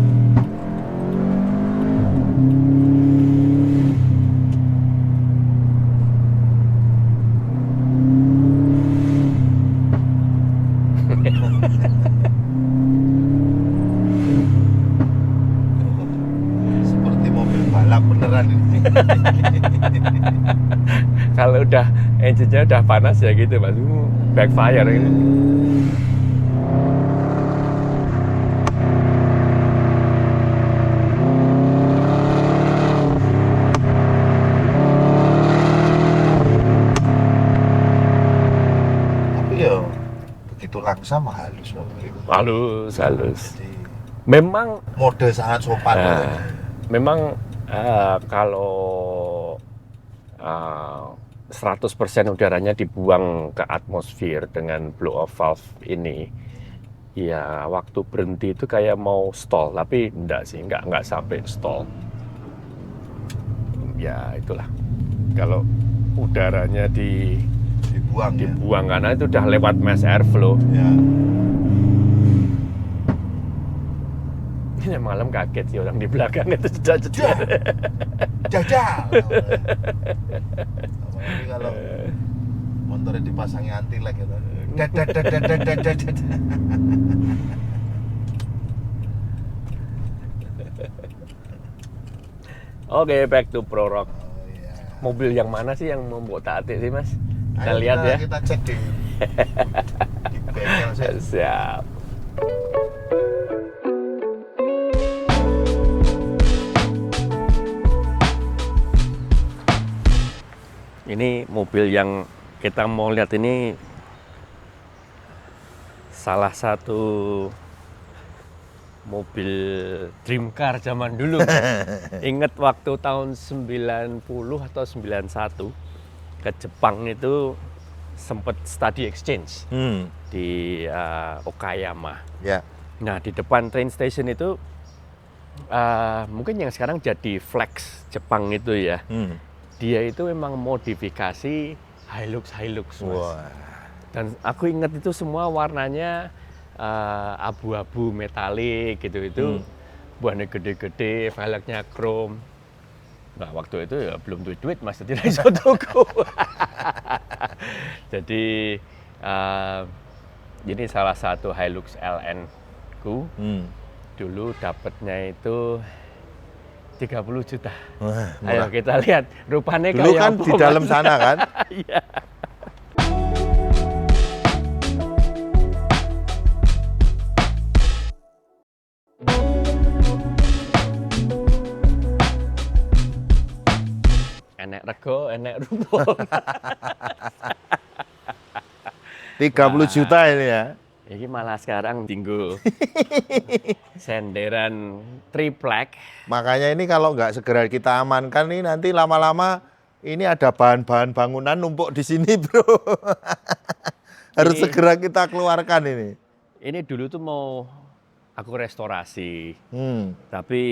Seperti mobil balap beneran ini. Kalau udah engine-nya udah panas ya gitu Mas. Backfire ini. Tapi ya begitu langsam halus mobil. Halus. Jadi Memang mode sangat sopan. memang kalau 100% udaranya dibuang ke atmosfer dengan blow off valve ini, ya waktu berhenti itu kayak mau stall, tapi enggak sih, enggak sampai stall. Ya itulah, kalau udaranya dibuang ya. karena itu udah lewat mass airflow. Ya. Ini malam kaget sih orang di belakang itu jedar-jedar. Jajal. Apalagi kalau motornya dipasangi anti-lag gitu. Dad. Oke, back to Prorock. Oh iya. Mobil yang mana sih yang membuat tatik sih, Mas? Kita Ayo lihat ya. Kita cek di bengkel saya. Siap. Ini mobil yang kita mau lihat ini salah satu mobil dream car zaman dulu. Ingat waktu tahun 90 atau 91 ke Jepang itu sempat study exchange di Okayama. Ya. Nah, di depan train station itu mungkin yang sekarang jadi flex Jepang itu ya. Dia itu memang modifikasi Hilux, Mas. Wah. Dan aku ingat itu semua warnanya abu-abu metalik gitu itu. Buahnya gede-gede, velgnya chrome. Nah, waktu itu ya belum duit Mas, jadi iso tuku. Jadi ini salah satu Hilux LN ku. Dulu dapatnya itu 30 juta. Wah, Ayo murah. kita lihat rupanya Dulu kayak kan apa, di Mas. dalam sana kan. Iya. Enek rego, enek rumput. 30 juta ini ya. Ini malah sekarang tinggal senderan triplek. Makanya ini kalau nggak segera kita amankan nih nanti lama-lama ini ada bahan-bahan bangunan numpuk di sini, Bro. Harus Ini- segera kita keluarkan ini. Ini dulu tuh mau aku restorasi, Tapi tapi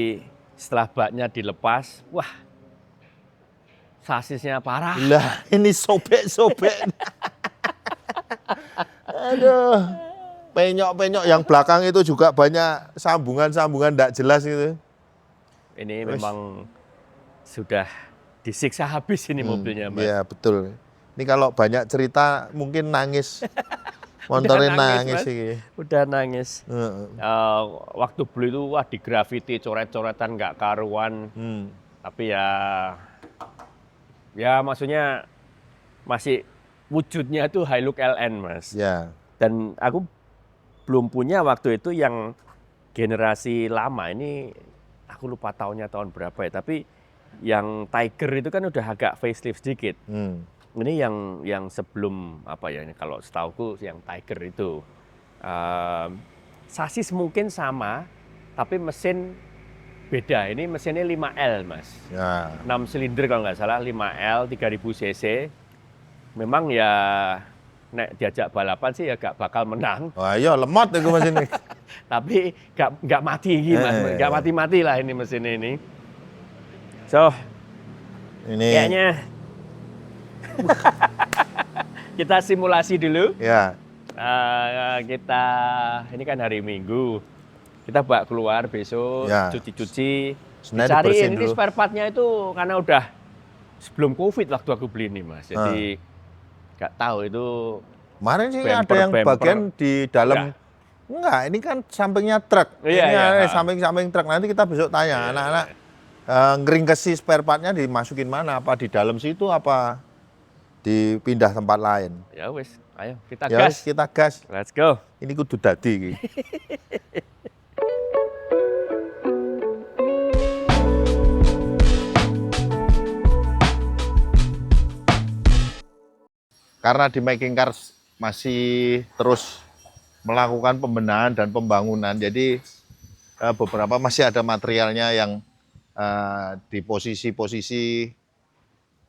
setelah baknya dilepas, wah, sasisnya parah. lah ini sobek-sobek. Aduh. Penyok-penyok yang belakang itu juga banyak sambungan-sambungan tidak jelas gitu. Ini Wes. memang sudah disiksa habis ini mobilnya, Mas. Iya, betul. Ini kalau banyak cerita mungkin nangis. Motornya nangis Mas. sih. Udah nangis. Heeh. Waktu beli itu wah di graffiti coret-coretan nggak karuan. Tapi ya maksudnya masih wujudnya itu Hilux LN, Mas. Ya. Dan aku belum punya waktu itu yang generasi lama ini, aku lupa tahunnya tahun berapa ya. Tapi yang Tiger itu kan udah agak facelift sedikit. Ini yang sebelum apa ya? Ini kalau setauku yang Tiger itu sasis mungkin sama, tapi mesin beda. Ini mesinnya 5L, Mas. Ya. 6 silinder kalau nggak salah, 5L 3000 cc. Memang ya nek diajak balapan sih ya gak bakal menang, Wah, iya lemot itu mesin ini. tapi gak mati gitu, Mas. Gak mati-mati lah ini mesin ini. So, Ini kayaknya kita simulasi dulu. ya. Kita ini kan hari Minggu. Kita bawa keluar besok, Ya. cuci-cuci. Senin Dicariin dibersihin ini dulu. spare partnya itu karena udah sebelum Covid waktu aku beli ini, Mas. Jadi nggak tahu itu Kemarin sih ada Bumper, yang bumper. bagian di dalam. Udah. Enggak, ini kan sampingnya truk. Iya, Ini iya. ada samping-samping truk. Nanti kita besok tanya anak-anak ngeringkesi spare partnya dimasukin mana? Apa di dalam situ apa dipindah tempat lain? ya wes, ayo kita Ya gas. wis, kita gas. Let's go. Ini kudu dadi iki. Karena di Making Cars masih terus melakukan pembenahan dan pembangunan, jadi beberapa masih ada materialnya yang di posisi-posisi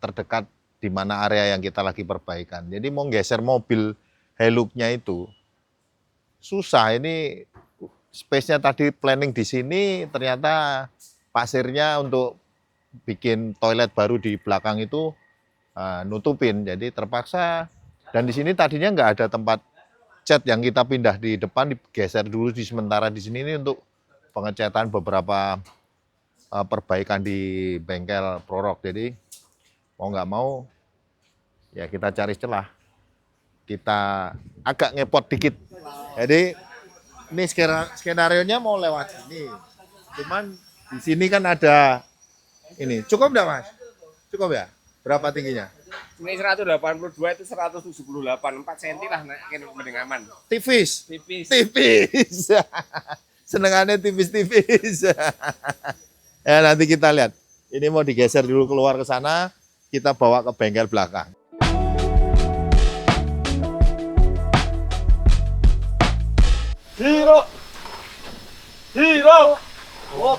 terdekat di mana area yang kita lagi perbaikan. Jadi mau geser mobil Hilux-nya itu susah. Ini space-nya tadi planning di sini, ternyata pasirnya untuk bikin toilet baru di belakang itu nutupin. Jadi terpaksa, dan di sini tadinya nggak ada tempat cat yang kita pindah di depan, digeser dulu di sementara di sini ini untuk pengecetan beberapa perbaikan di bengkel Prorok. Jadi mau nggak mau ya kita cari celah. Kita agak ngepot dikit. Jadi ini skenario-nya mau lewat sini. Cuman di sini kan ada ini. Cukup nggak Mas? Cukup ya? Berapa tingginya? Ini 182 itu 178, 4 cm lah naikin mending aman. Tipis. Tipis. Tipis. Senengannya tipis-tipis. Ya nanti kita lihat. Ini mau digeser dulu keluar ke sana, kita bawa ke bengkel belakang. Hero. Hero. Oh.